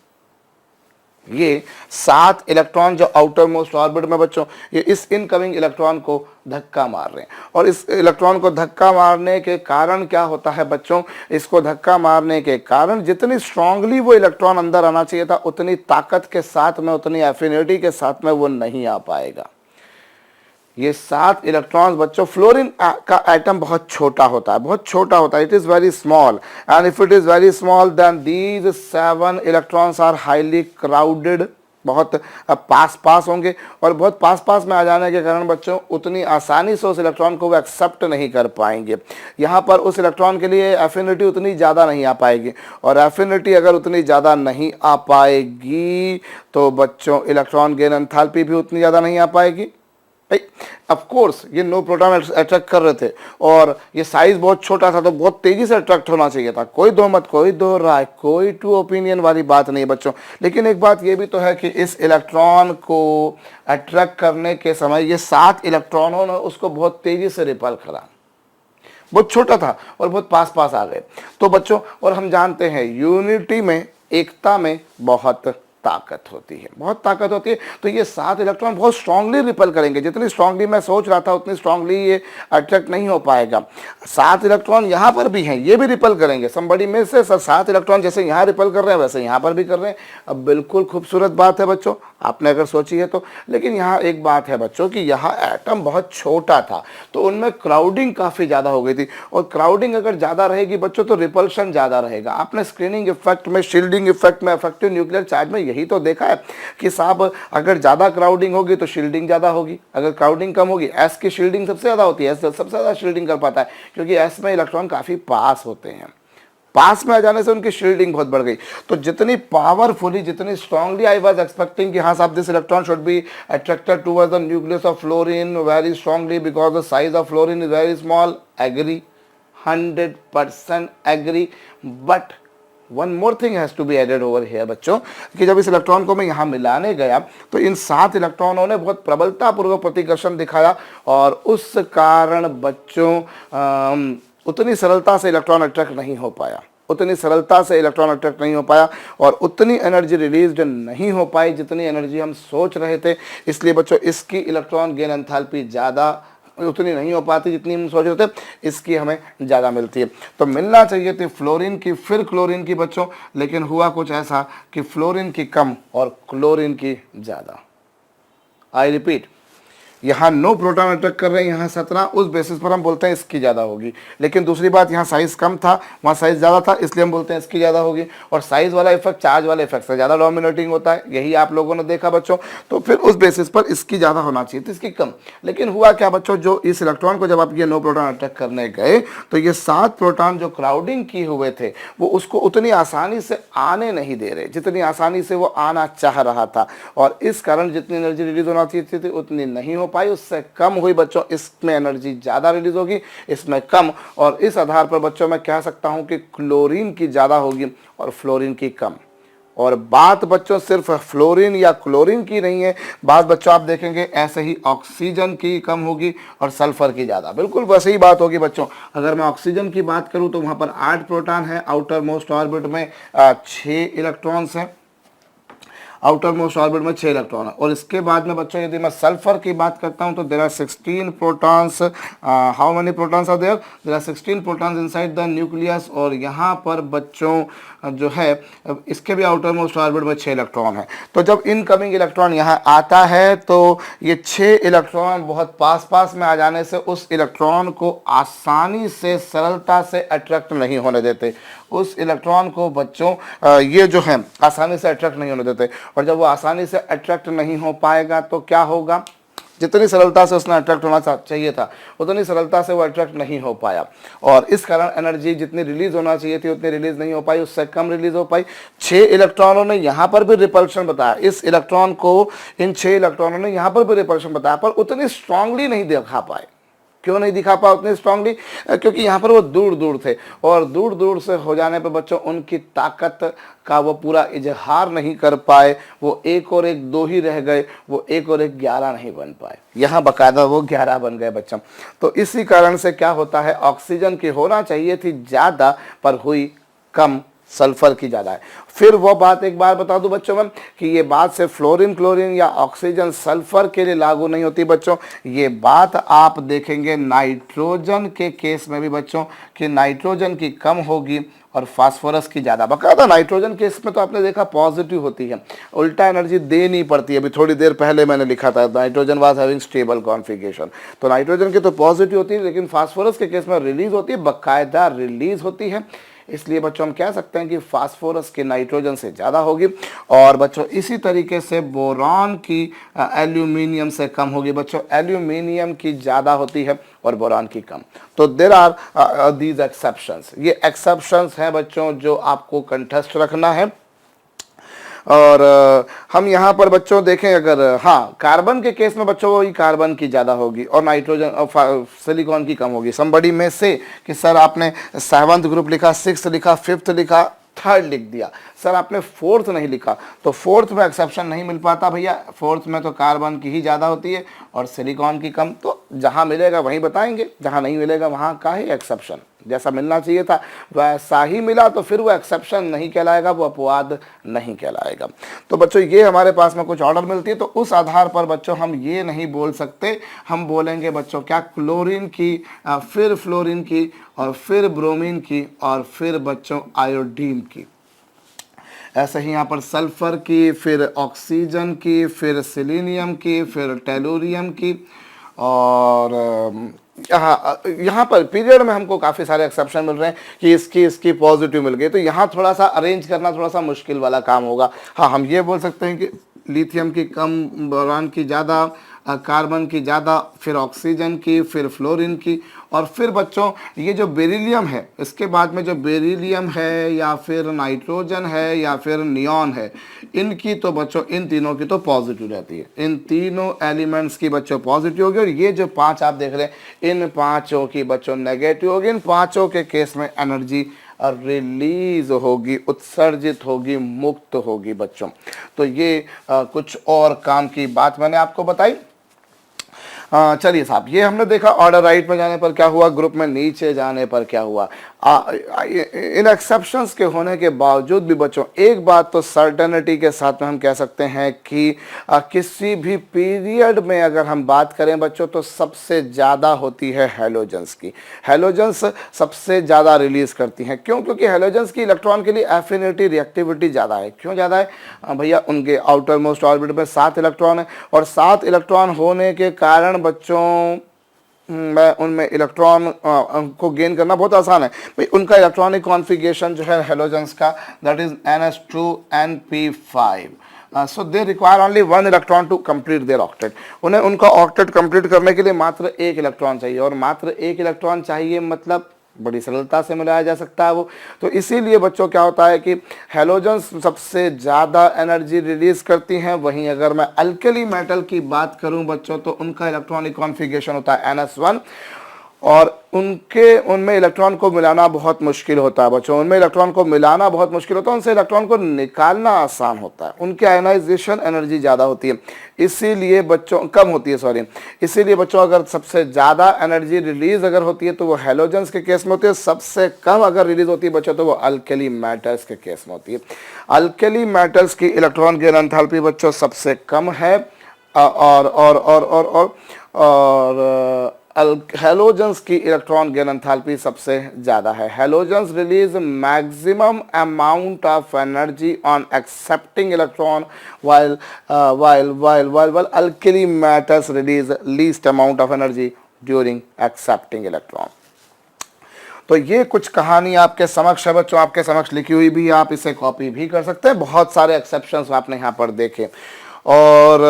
ये 7 इलेक्ट्रॉन जो आउटर मोस्ट ऑर्बिट में बच्चों ये इस इनकमिंग इलेक्ट्रॉन को धक्का मार रहे हैं और इस इलेक्ट्रॉन को धक्का मारने के कारण क्या होता है बच्चों, इसको धक्का मारने के कारण जितनी स्ट्रांगली वो इलेक्ट्रॉन अंदर आना चाहिए था उतनी ताकत के साथ में, उतनी एफिनिटी के साथ में वो नहीं आ पाएगा। ये 7 इलेक्ट्रॉन्स बच्चों, फ्लोरीन का एटम बहुत छोटा होता है, बहुत छोटा होता है, it is very small and if it is very small then these 7 electrons are highly crowded, बहुत पास पास होंगे और बहुत पास पास में आ जाने के कारण बच्चों उतनी आसानी से उस इलेक्ट्रॉन को वो एक्सेप्ट नहीं कर पाएंगे। यहाँ पर उस इलेक्ट्रॉन के लिए एफिनिटी उतनी ज़्यादा नहीं आ पाएगी और एफिनिटी अगर उतनी ज़्यादा नहीं आ पाएगी तो बच्चों इलेक्ट्रॉन गेन एंथैल्पी भी उतनी ज़्यादा नहीं आ पाएगी। ऑफ कोर्स ये 9 प्रोटॉन अट्रैक्ट कर रहे थे और ये साइज बहुत छोटा था तो बहुत तेजी से अट्रैक्ट होना चाहिए था, कोई दो मत, कोई दो राय, कोई टू ओपिनियन वाली बात नहीं बच्चों। लेकिन एक बात ये भी तो है कि इस इलेक्ट्रॉन को अट्रैक्ट करने के समय ये 7 इलेक्ट्रॉनों ने उसको बहुत तेजी से रिपल करा, बहुत छोटा था और बहुत पास पास आ गए। तो बच्चों और हम जानते हैं यूनिटी में, एकता में बहुत ताकत होती है, बहुत ताकत होती है। तो ये 7 इलेक्ट्रॉन बहुत स्ट्रांगली रिपल करेंगे, जितनी स्ट्रांगली मैं सोच रहा था उतनी स्ट्रांगली ये अट्रैक्ट नहीं हो पाएगा। 7 इलेक्ट्रॉन यहाँ पर भी हैं, ये भी रिपल करेंगे, समबड़ी में से 7 इलेक्ट्रॉन जैसे यहाँ रिपल कर रहे हैं वैसे यहाँ पर भी कर रहे हैं। अब बिल्कुल खूबसूरत बात है बच्चों, आपने अगर सोची है तो। लेकिन यहाँ एक बात है बच्चों कि यहाँ एटम बहुत छोटा था तो उनमें क्राउडिंग काफ़ी ज़्यादा हो गई थी और क्राउडिंग अगर ज़्यादा रहेगी बच्चों तो रिपल्शन ज़्यादा रहेगा। आपने स्क्रीनिंग इफेक्ट में, शील्डिंग इफेक्ट में, इफेक्टिव न्यूक्लियर चार्ज में यही तो देखा है कि साहब अगर ज़्यादा क्राउडिंग होगी तो शील्डिंग ज़्यादा होगी, अगर क्राउडिंग कम होगी, एस की शील्डिंग सबसे ज़्यादा होती है, एस सबसे ज़्यादा शील्डिंग कर पाता है क्योंकि एस में इलेक्ट्रॉन काफ़ी पास होते हैं, पास में आ जाने से उनकी शील्डिंग बहुत बढ़ गई। तो जितनी पावरफुली, जितनी स्ट्रांगली आई वाज एक्सपेक्टिंग कि हाँ साहब this electron should be attracted towards the nucleus of fluorine very strongly because the size of fluorine is very small, agree, 100% agree. But one more thing has to be added over here बच्चों कि जब इस electron को मैं यहाँ मिलाने गया तो इन 7 इलेक्ट्रॉनों ने बहुत प्रबलतापूर्वक प्रतिकर्षण दिखाया और उस कारण बच्चों उतनी सरलता से इलेक्ट्रॉन अट्रैक्ट नहीं हो पाया, उतनी सरलता से इलेक्ट्रॉन अट्रैक्ट नहीं हो पाया और उतनी एनर्जी रिलीज नहीं हो पाई जितनी एनर्जी हम सोच रहे थे। इसलिए बच्चों इसकी इलेक्ट्रॉन गेन एंथैल्पी ज़्यादा उतनी नहीं हो पाती जितनी हम सोच रहे थे, इसकी हमें ज़्यादा मिलती है। तो मिलना चाहिए थी फ्लोरीन की, फिर क्लोरीन की बच्चों, लेकिन हुआ कुछ ऐसा कि फ्लोरीन की कम और क्लोरीन की ज़्यादा। आई रिपीट, यहाँ 9 प्रोटॉन अटैक कर रहे हैं, यहाँ 17, उस बेसिस पर हम बोलते हैं इसकी ज़्यादा होगी। लेकिन दूसरी बात, यहाँ साइज़ कम था, वहाँ साइज़ ज़्यादा था, इसलिए हम बोलते हैं इसकी ज़्यादा होगी। और साइज़ वाला इफेक्ट चार्ज वाले इफेक्ट से ज़्यादा डोमिनेटिंग होता है, यही आप लोगों ने देखा बच्चों। तो फिर उस बेसिस पर इसकी ज़्यादा होना चाहिए, तो इसकी कम। लेकिन हुआ क्या बच्चों, जो इस इलेक्ट्रॉन को जब आप ये 9 प्रोटॉन अटैक करने गए तो ये 7 प्रोटॉन जो क्राउडिंग किए हुए थे वो उसको उतनी आसानी से आने नहीं दे रहे जितनी आसानी से वो आना चाह रहा था, और इस कारण जितनी एनर्जी रिलीज होना चाहिए थी उतनी नहीं हो पाई, उससे कम हुई बच्चों। इसमें एनर्जी ज़्यादा रिलीज होगी, इसमें कम, और इस आधार पर बच्चों मैं कह सकता हूँ कि क्लोरीन की ज़्यादा होगी और फ्लोरीन की कम। और बात बच्चों सिर्फ फ्लोरीन या क्लोरीन की नहीं है, बात बच्चों आप देखेंगे ऐसे ही ऑक्सीजन की कम होगी और सल्फर की ज़्यादा, बिल्कुल वैसे ही बात होगी बच्चों। अगर मैं ऑक्सीजन की बात करूं तो वहाँ पर 8 प्रोटॉन है, आउटर मोस्ट ऑर्बिट में 6 इलेक्ट्रॉन्स हैं, आउटर मोस्ट ऑर्बिट में 6 इलेक्ट्रॉन है। और इसके बाद में बच्चों यदि मैं सल्फर की बात करता हूं तो there are 16 protons. How many protons are there? There are 16 protons inside the nucleus. और यहाँ पर बच्चों जो है इसके भी आउटर मोस्ट ऑर्बिट में 6 इलेक्ट्रॉन है। तो जब इनकमिंग इलेक्ट्रॉन यहाँ आता है तो ये 6 इलेक्ट्रॉन बहुत पास पास में आ जाने से उस इलेक्ट्रॉन को आसानी से सरलता से अट्रैक्ट नहीं होने देते। उस इलेक्ट्रॉन को बच्चों ये जो है आसानी से अट्रैक्ट नहीं होने देते, और जब वो आसानी से अट्रैक्ट नहीं हो पाएगा तो क्या होगा, जितनी सरलता से उसने अट्रैक्ट होना चाहिए था उतनी सरलता से वो अट्रैक्ट नहीं हो पाया, और इस कारण एनर्जी जितनी रिलीज होना चाहिए थी उतनी रिलीज नहीं हो पाई, उससे कम रिलीज हो पाई। 6 इलेक्ट्रॉनों ने यहाँ पर भी रिपल्शन बताया, इस इलेक्ट्रॉन को इन 6 इलेक्ट्रॉनों ने यहाँ पर भी रिपल्शन बताया, पर उतनी स्ट्रांगली नहीं दिखा पाए। क्यों नहीं दिखा पाए उतनी स्ट्रांगली? क्योंकि यहाँ पर वो दूर दूर थे, और दूर दूर से हो जाने पर बच्चों उनकी ताकत का वो पूरा इजहार नहीं कर पाए, वो 1 और 1 2 ही रह गए, वो 1 और 1 11 नहीं बन पाए, यहाँ बाकायदा वो 11 बन गए बच्चों। तो इसी कारण से क्या होता है, ऑक्सीजन की होना चाहिए थी ज़्यादा पर हुई कम, सल्फर की ज़्यादा है। फिर वो बात एक बार बता दूं बच्चों में कि ये बात से फ्लोरीन, क्लोरीन या ऑक्सीजन, सल्फर के लिए लागू नहीं होती बच्चों। ये बात आप देखेंगे नाइट्रोजन के केस में भी बच्चों कि नाइट्रोजन की कम होगी और फास्फोरस की ज़्यादा। बकायदा नाइट्रोजन केस में तो आपने देखा पॉजिटिव होती है, उल्टा एनर्जी दे नहीं पड़ती। अभी थोड़ी देर पहले मैंने लिखा था nitrogen was having stable configuration, तो नाइट्रोजन की तो पॉजिटिव होती है, लेकिन फास्फोरस के केस में रिलीज होती है, बकायदा रिलीज होती है। इसलिए बच्चों हम कह सकते हैं कि फास्फोरस की नाइट्रोजन से ज़्यादा होगी। और बच्चों इसी तरीके से बोरॉन की एल्यूमिनियम से कम होगी बच्चों, एल्यूमिनियम की ज़्यादा होती है और बोरॉन की कम। तो देयर आर दीज एक्सेप्शंस, ये एक्सेप्शंस हैं बच्चों जो आपको कंठस्थ रखना है। और हम यहाँ पर बच्चों देखें अगर, हाँ कार्बन के केस में बच्चों वही कार्बन की ज़्यादा होगी और नाइट्रोजन और सिलिकॉन की कम होगी। समबडी में से कि सर आपने 7th ग्रुप लिखा, 6th लिखा, 5th लिखा, 3rd लिख दिया, सर आपने 4th नहीं लिखा, तो 4th में एक्सेप्शन नहीं मिल पाता भैया। 4th में तो कार्बन की ही ज़्यादा होती है और सिलिकॉन की कम। तो जहाँ मिलेगा वहीं बताएंगे, जहाँ नहीं मिलेगा वहाँ का ही एक्सेप्शन, जैसा मिलना चाहिए था वैसा ही मिला, तो फिर वो एक्सेप्शन नहीं कहलाएगा, वो अपवाद नहीं कहलाएगा। तो बच्चों ये हमारे पास में कुछ ऑर्डर मिलती है, तो उस आधार पर बच्चों हम ये नहीं बोल सकते, हम बोलेंगे बच्चों क्या, क्लोरीन की, फिर फ्लोरीन की, और फिर ब्रोमीन की, और फिर बच्चों आयोडीन की। ऐसे ही यहाँ पर सल्फर की, फिर ऑक्सीजन की, फिर सिलीनियम की, फिर टेलुरियम की, और यहाँ पर पीरियड में हमको काफ़ी सारे एक्सेप्शन मिल रहे हैं कि इसकी पॉजिटिव मिल गई। तो यहाँ थोड़ा सा अरेंज करना थोड़ा सा मुश्किल वाला काम होगा। हाँ हम ये बोल सकते हैं कि लिथियम की कम, बोरान की ज़्यादा, कार्बन की ज़्यादा, फिर ऑक्सीजन की, फिर फ्लोरीन की, और फिर बच्चों ये जो बेरिलियम है, इसके बाद में जो बेरिलियम है या फिर नाइट्रोजन है या फिर नियॉन है, इनकी तो बच्चों इन तीनों की तो पॉजिटिव रहती है। इन तीनों एलिमेंट्स की बच्चों पॉजिटिव होगी, और ये जो 5 आप देख रहे हैं इन 5 की बच्चों नेगेटिव होगी। इन 5 के केस में एनर्जी रिलीज होगी, उत्सर्जित होगी, मुक्त होगी बच्चों। तो ये कुछ और काम की बात मैंने आपको बताई। चलिए साहब, ये हमने देखा ऑर्डर राइट में जाने पर क्या हुआ, ग्रुप में नीचे जाने पर क्या हुआ। इन एक्सेप्शंस के होने के बावजूद भी बच्चों एक बात तो सर्टेनिटी के साथ में हम कह सकते हैं कि किसी भी पीरियड में अगर हम बात करें बच्चों तो सबसे ज़्यादा होती है हैलोजेंस की। हैलोजेंस सबसे ज़्यादा रिलीज करती हैं। क्यों? क्योंकि हैलोजेंस की इलेक्ट्रॉन के लिए एफिनिटी रिएक्टिविटी ज़्यादा है। क्यों ज़्यादा है भैया? उनके आउटर मोस्ट ऑर्बिट में 7 इलेक्ट्रॉन है और 7 इलेक्ट्रॉन होने के कारण बच्चों मैं उनमें इलेक्ट्रॉन को गेन करना बहुत आसान है भाई। उनका इलेक्ट्रॉनिक कॉन्फ़िगरेशन जो है हेलोजेंस का, that is NS2Np5। So they require only 1 electron to complete their octet. उन्हें उनका ऑक्टेट कंप्लीट करने के लिए मात्र 1 इलेक्ट्रॉन चाहिए, और मात्र 1 इलेक्ट्रॉन चाहिए मतलब बड़ी सरलता से मिलाया जा सकता है वो। तो इसीलिए बच्चों क्या होता है कि हैलोजेंस सबसे ज़्यादा एनर्जी रिलीज करती हैं। वहीं अगर मैं अल्कली मेटल की बात करूं बच्चों तो उनका इलेक्ट्रॉनिक कॉन्फ़िगरेशन होता है NS1, और उनमें इलेक्ट्रॉन को मिलाना बहुत मुश्किल होता है बच्चों। उनमें इलेक्ट्रॉन को मिलाना बहुत मुश्किल होता है, उनसे इलेक्ट्रॉन को निकालना आसान होता है। उनकी आयनाइजेशन एनर्जी ज़्यादा होती है, इसीलिए बच्चों कम होती है, सॉरी। इसीलिए बच्चों अगर सबसे ज़्यादा एनर्जी रिलीज अगर होती है तो वो हैलोजेंस के केस में होती है। सबसे कम अगर रिलीज होती है बच्चों तो वो अल्कली मेटल्स के केस में होती है। अल्कली मेटल्स की इलेक्ट्रॉन गेन एंथैल्पी बच्चों सबसे कम है, और हैलोजेंस की इलेक्ट्रॉन गेन एंथैल्पी सबसे ज़्यादा है। Halogens release maximum amount of energy on accepting electron while alkali metals release least amount of energy during accepting electron। तो ये कुछ कहानी आपके समक्ष है बच्चों, आपके समक्ष लिखी हुई भी, आप इसे कॉपी भी कर सकते हैं। बहुत सारे एक्सेप्शंस आपने यहाँ पर देखे। और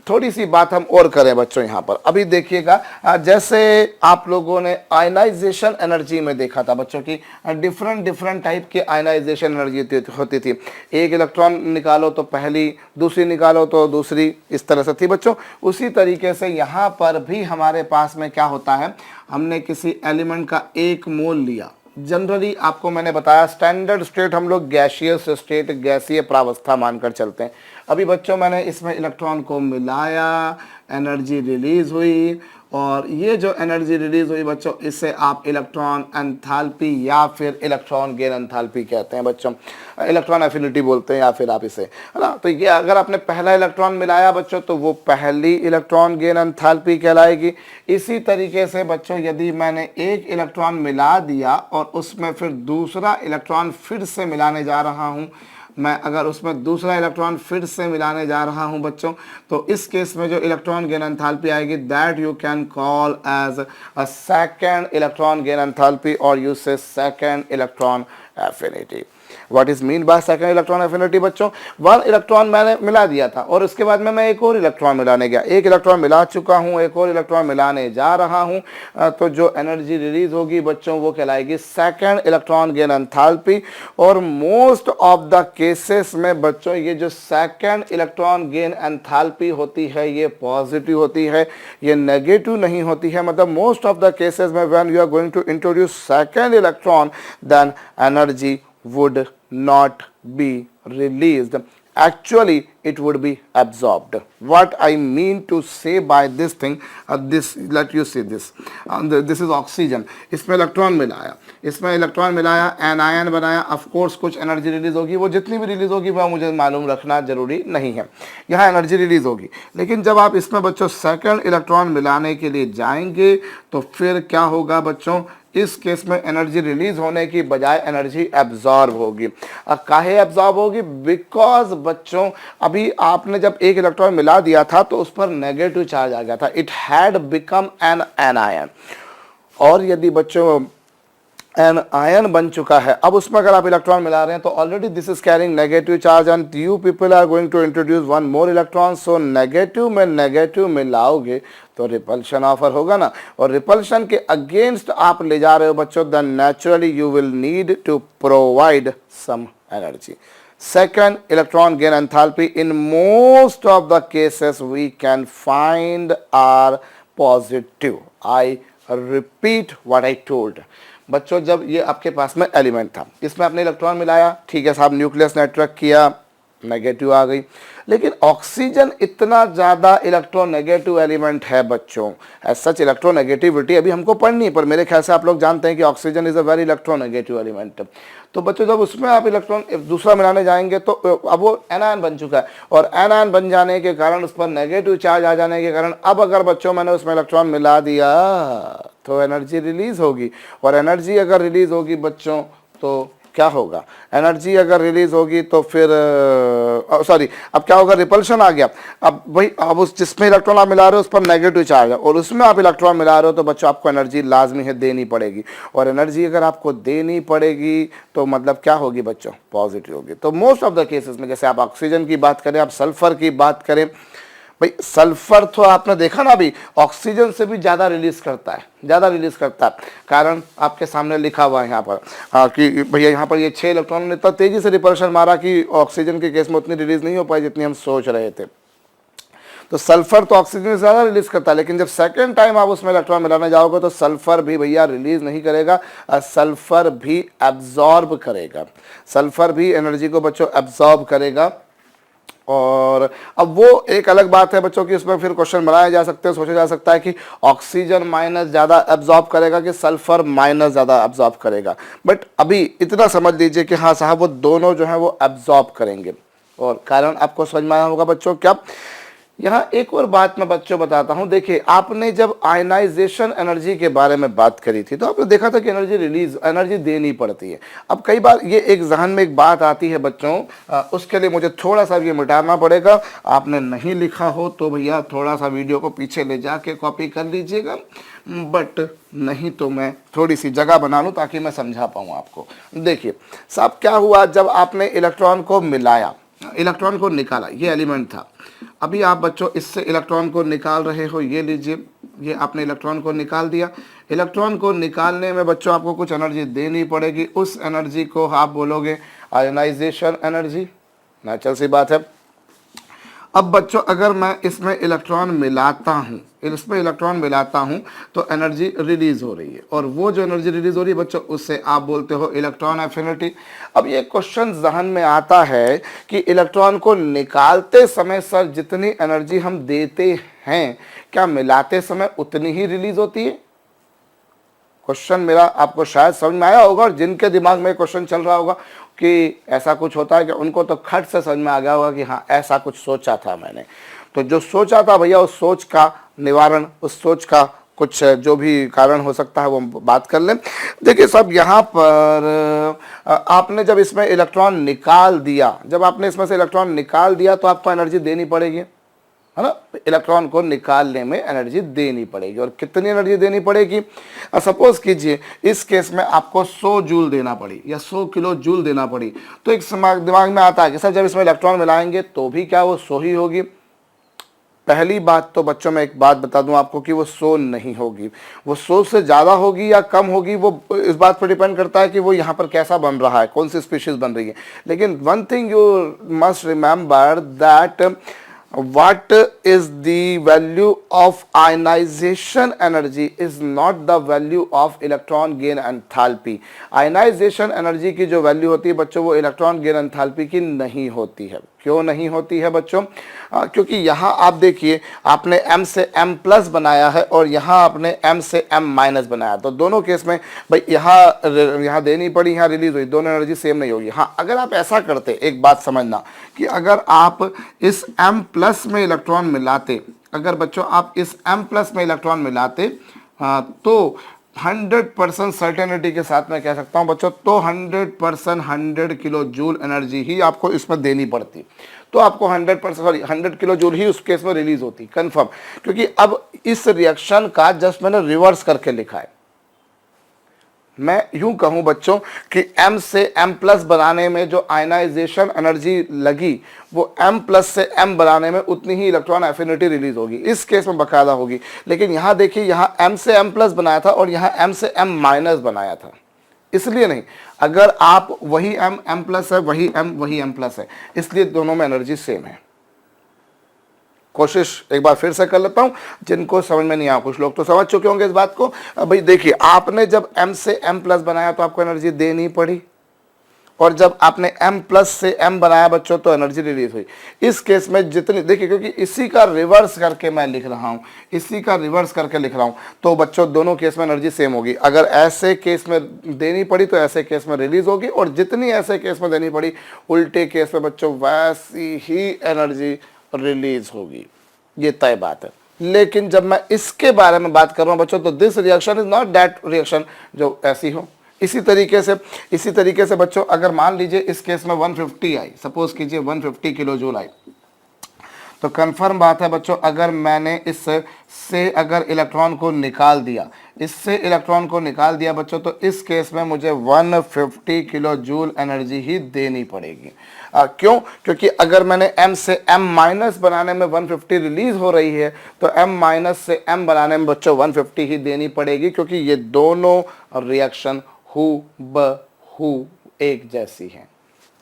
थोड़ी सी बात हम और करें बच्चों यहाँ पर। अभी देखिएगा, जैसे आप लोगों ने आयनाइजेशन एनर्जी में देखा था बच्चों की डिफरेंट टाइप की आयनाइजेशन एनर्जी होती थी। एक इलेक्ट्रॉन निकालो तो पहली, दूसरी निकालो तो दूसरी, इस तरह से थी बच्चों। उसी तरीके से यहाँ पर भी हमारे पास में क्या होता है, हमने किसी एलिमेंट का 1 मोल लिया। जनरली आपको मैंने बताया स्टैंडर्ड स्टेट हम लोग गैसियस स्टेट, गैसीय प्रावस्था मानकर चलते हैं। अभी बच्चों मैंने इसमें इलेक्ट्रॉन को मिलाया, एनर्जी रिलीज हुई, और ये जो एनर्जी रिलीज हुई बच्चों इसे आप इलेक्ट्रॉन एंथैल्पी या फिर इलेक्ट्रॉन गेन एंथैल्पी कहते हैं बच्चों। इलेक्ट्रॉन एफिनिटी बोलते हैं या फिर आप इसे, है ना। तो ये अगर आपने पहला इलेक्ट्रॉन मिलाया बच्चों तो वो पहली इलेक्ट्रॉन गेन एंथैल्पी कहलाएगी। इसी तरीके से बच्चों यदि मैंने एक इलेक्ट्रॉन मिला दिया और उसमें फिर दूसरा इलेक्ट्रॉन फिर से मिलाने जा रहा हूँ, मैं अगर उसमें दूसरा इलेक्ट्रॉन फिर से मिलाने जा रहा हूं बच्चों, तो इस केस में जो इलेक्ट्रॉन गेन एंथैल्पी आएगी that you can call as a second electron gain enthalpy, और you say second electron affinity. What is mean by second electron affinity बच्चों? 1 इलेक्ट्रॉन मैंने मिला दिया था और उसके बाद में मैं एक और इलेक्ट्रॉन मिलाने गया, एक इलेक्ट्रॉन मिला चुका हूं, एक और इलेक्ट्रॉन मिलाने जा रहा हूं, तो जो एनर्जी रिलीज होगी बच्चों वो कहलाएगी सेकंड इलेक्ट्रॉन गेन एंथैल्पी। और मोस्ट ऑफ द केसेस में बच्चों ये जो सेकंड इलेक्ट्रॉन गेन एंथैल्पी होती है ये पॉजिटिव होती है, ये नेगेटिव नहीं होती है। मतलब मोस्ट ऑफ द केसेस में when you are going to introduce second electron then energy would not be released, actually it would be absorbed. What I mean to say by this thing, this, let you see this, this is oxygen, इसमें electron मिलाया, इसमें electron मिलाया, anion बनाया, of course कुछ energy release होगी, वो जितनी भी रिलीज होगी वह मुझे मालूम रखना जरूरी नहीं है, यहाँ एनर्जी रिलीज होगी। लेकिन जब आप इसमें बच्चों सेकंड इलेक्ट्रॉन मिलाने के लिए जाएंगे तो फिर क्या होगा बच्चों, इस केस में एनर्जी रिलीज होने की बजाय एनर्जी एब्जॉर्ब होगी। काहे एब्जॉर्ब होगी? बिकॉज बच्चों अभी आपने जब एक इलेक्ट्रॉन मिला दिया था तो उस पर नेगेटिव चार्ज आ गया था, it had become an anion. और यदि बच्चों एन आयन बन चुका है, अब उसमें अगर आप इलेक्ट्रॉन मिला रहे हैं तो already this is carrying negative charge and you people are going to introduce 1 more electron. So negative में नेगेटिव मिलाओगे तो रिपल्शन ऑफर होगा ना, और रिपल्शन के अगेंस्ट आप ले जा रहे हो बच्चों, then naturally you will need to provide some energy. Second electron gain enthalpy in most of the cases we can find are positive. I repeat what I told. बच्चों जब ये आपके पास में एलिमेंट था, इसमें आपने इलेक्ट्रॉन मिलाया, ठीक है साहब, न्यूक्लियस नेटवर्क किया, नेगेटिव आ गई। लेकिन ऑक्सीजन इतना ज़्यादा इलेक्ट्रोनेगेटिव एलिमेंट है बच्चों, एज सच इलेक्ट्रोनेगेटिविटी अभी हमको पढ़नी है, पर मेरे ख्याल से आप लोग जानते हैं कि oxygen is a very electronegative element. तो बच्चों जब उसमें आप इलेक्ट्रॉन दूसरा मिलाने जाएंगे तो अब वो एनायन बन चुका है, और एनायन बन जाने के कारण उस पर नेगेटिव चार्ज आ जाने के कारण अब अगर बच्चों मैंने उसमें इलेक्ट्रॉन मिला दिया तो एनर्जी रिलीज होगी, और एनर्जी अगर रिलीज होगी बच्चों तो क्या होगा, एनर्जी अगर रिलीज होगी तो फिर सॉरी अब क्या होगा, रिपल्शन आ गया। अब वही अब उस जिसमें इलेक्ट्रॉन आप मिला रहे हो उस पर नेगेटिव चार्ज है, और उसमें आप इलेक्ट्रॉन मिला रहे हो तो बच्चों आपको एनर्जी लाजमी है देनी पड़ेगी, और एनर्जी अगर आपको देनी पड़ेगी तो मतलब क्या होगी बच्चों, पॉजिटिव होगी। तो मोस्ट ऑफ द केसेस में जैसे आप ऑक्सीजन की बात करें, आप सल्फर की बात करें, भाई सल्फर तो आपने देखा ना अभी ऑक्सीजन से भी ज़्यादा रिलीज करता है, ज़्यादा रिलीज करता है। कारण आपके सामने लिखा हुआ है यहाँ पर कि भैया यहाँ पर ये 6 इलेक्ट्रॉन ने इतना तेज़ी से रिपल्शन मारा कि ऑक्सीजन के केस में उतनी रिलीज नहीं हो पाई जितनी हम सोच रहे थे। तो सल्फर तो ऑक्सीजन से ज़्यादा रिलीज करता है, लेकिन जब सेकेंड टाइम आप उसमें इलेक्ट्रॉन मिलाने जाओगे तो सल्फर भी भैया रिलीज नहीं करेगा, सल्फर भी एब्जॉर्ब करेगा, सल्फर भी एनर्जी को बच्चों एब्जॉर्ब करेगा। और अब वो एक अलग बात है बच्चों की, उसमें फिर क्वेश्चन बनाए जा सकते हैं, सोचा जा सकता है कि ऑक्सीजन माइनस ज़्यादा एब्जॉर्ब करेगा कि सल्फर माइनस ज़्यादा एब्जॉर्ब करेगा। बट अभी इतना समझ लीजिए कि हाँ साहब वो दोनों जो है वो एब्जॉर्ब करेंगे, और कारण आपको समझ में आया होगा बच्चों। क्या यहाँ एक और बात मैं बच्चों बताता हूँ, देखिए आपने जब आयनाइजेशन एनर्जी के बारे में बात करी थी तो आपने देखा था कि एनर्जी देनी पड़ती है। अब कई बार ये एक जहन में एक बात आती है बच्चों, उसके लिए मुझे थोड़ा सा ये मिटाना पड़ेगा। आपने नहीं लिखा हो तो भैया थोड़ा सा वीडियो को पीछे ले जाके कॉपी कर लीजिएगा, बट नहीं तो मैं थोड़ी सी जगह बना लूँ ताकि मैं समझा पाऊँ आपको। देखिए साहब क्या हुआ, जब आपने इलेक्ट्रॉन को मिलाया, इलेक्ट्रॉन को निकाला, ये एलिमेंट था। अभी आप बच्चों इससे इलेक्ट्रॉन को निकाल रहे हो, ये लीजिए, ये आपने इलेक्ट्रॉन को निकाल दिया। इलेक्ट्रॉन को निकालने में बच्चों आपको कुछ एनर्जी देनी पड़ेगी, उस एनर्जी को आप बोलोगे आयनाइजेशन एनर्जी, नेचुरल सी बात है। अब बच्चों अगर मैं इसमें इलेक्ट्रॉन मिलाता हूँ, इसमें इलेक्ट्रॉन मिलाता हूँ तो एनर्जी रिलीज हो रही है, और वो जो एनर्जी रिलीज हो रही है बच्चों उससे आप बोलते हो इलेक्ट्रॉन एफिनिटी। अब ये क्वेश्चन जहन में आता है कि इलेक्ट्रॉन को निकालते समय सर जितनी एनर्जी हम देते हैं क्या मिलाते समय उतनी ही रिलीज होती है? क्वेश्चन मेरा आपको शायद समझ में आया होगा, और जिनके दिमाग में क्वेश्चन चल रहा होगा कि ऐसा कुछ होता है कि उनको तो खट से समझ में आ गया होगा कि हाँ ऐसा कुछ सोचा था मैंने। तो जो सोचा था भैया उस सोच का निवारण, उस सोच का कुछ जो भी कारण हो सकता है वो बात कर लें। देखिए साहब यहाँ पर आपने जब इसमें इलेक्ट्रॉन निकाल दिया, जब आपने इसमें से इलेक्ट्रॉन निकाल दिया तो आपको एनर्जी देनी पड़ेगी, है ना। इलेक्ट्रॉन को निकालने में एनर्जी देनी पड़ेगी, और कितनी एनर्जी देनी पड़ेगी, सपोज कीजिए इस केस में आपको 100 जूल देना पड़ी या 100 किलो जूल देना पड़ी। तो एक दिमाग में आता है कि सर जब इसमें इलेक्ट्रॉन मिलाएंगे तो भी क्या वो 100 ही होगी? पहली बात तो बच्चों मैं एक बात बता दूं आपको कि वो 100 नहीं होगी, वो 100 से ज़्यादा होगी या कम होगी, वो इस बात पर डिपेंड करता है कि वो यहाँ पर कैसा बन रहा है, कौन सी स्पीशीज बन रही है। लेकिन one thing you must remember that what is the value of ionization energy is not the value of electron gain enthalpy। Ionisation energy की जो वैल्यू होती है बच्चों वो इलेक्ट्रॉन गेन एंथैल्पी की नहीं होती है। क्यों नहीं होती है बच्चों? क्योंकि यहाँ आप देखिए आपने m से m प्लस बनाया है और यहाँ आपने m से m माइनस बनाया, तो दोनों केस में भाई यहाँ देनी पड़ी, यहाँ रिलीज हुई, दोनों एनर्जी सेम नहीं होगी। हाँ अगर आप ऐसा करते, एक बात समझना कि अगर आप इस m प्लस में इलेक्ट्रॉन मिलाते, अगर बच्चों आप इस m प्लस में इलेक्ट्रॉन मिलाते तो 100% सर्टेनिटी के साथ मैं कह सकता हूं बच्चों, तो 100% 100 किलो जूल एनर्जी ही आपको इसमें देनी पड़ती, तो आपको 100 किलो जूल ही उस केस में रिलीज होती कंफर्म। क्योंकि अब इस रिएक्शन का जस्ट मैंने रिवर्स करके लिखा है। मैं यूं कहूं बच्चों कि m से m प्लस बनाने में जो आयनाइजेशन एनर्जी लगी वो m प्लस से m बनाने में उतनी ही इलेक्ट्रॉन एफिनिटी रिलीज होगी, इस केस में बकायदा होगी। लेकिन यहाँ देखिए यहाँ m से m प्लस बनाया था और यहाँ m से m माइनस बनाया था, इसलिए नहीं। अगर आप वही m प्लस है, वही m प्लस है, इसलिए दोनों में एनर्जी सेम है। कोशिश एक बार फिर से कर लेता हूं, जिनको समझ में नहीं आया, कुछ लोग तो समझ चुके होंगे इस बात को। भाई देखिए आपने जब m से m प्लस बनाया तो आपको एनर्जी देनी पड़ी, और जब आपने M प्लस से M बनाया बच्चों तो एनर्जी रिलीज हुई। इस केस में जितनी, देखिए क्योंकि इसी का रिवर्स करके मैं लिख रहा हूँ, इसी का रिवर्स करके लिख रहा हूँ, तो बच्चों दोनों केस में एनर्जी सेम होगी। अगर ऐसे केस में देनी पड़ी तो ऐसे केस में रिलीज होगी, और जितनी ऐसे केस में देनी पड़ी उल्टे केस में बच्चों वैसी ही एनर्जी रिलीज होगी, ये तय बात है। लेकिन जब मैं इसके बारे में बात कर रहा हूँ बच्चों, तो this reaction is not that reaction जो ऐसी हो। इसी तरीके से बच्चों अगर मान लीजिए इस केस में 150 आई, सपोज कीजिए 150 किलो जूल आई, तो कंफर्म बात है बच्चों अगर मैंने इससे अगर इलेक्ट्रॉन को निकाल दिया, इससे इलेक्ट्रॉन को निकाल दिया बच्चों, तो इस केस में मुझे 150 किलो जूल एनर्जी ही देनी पड़ेगी। क्यों? क्योंकि अगर मैंने M से M माइनस बनाने में 150 रिलीज हो रही है, तो M माइनस से M बनाने में बच्चों 150 ही देनी पड़ेगी, क्योंकि ये दोनों रिएक्शन हूबहू एक जैसी हैं।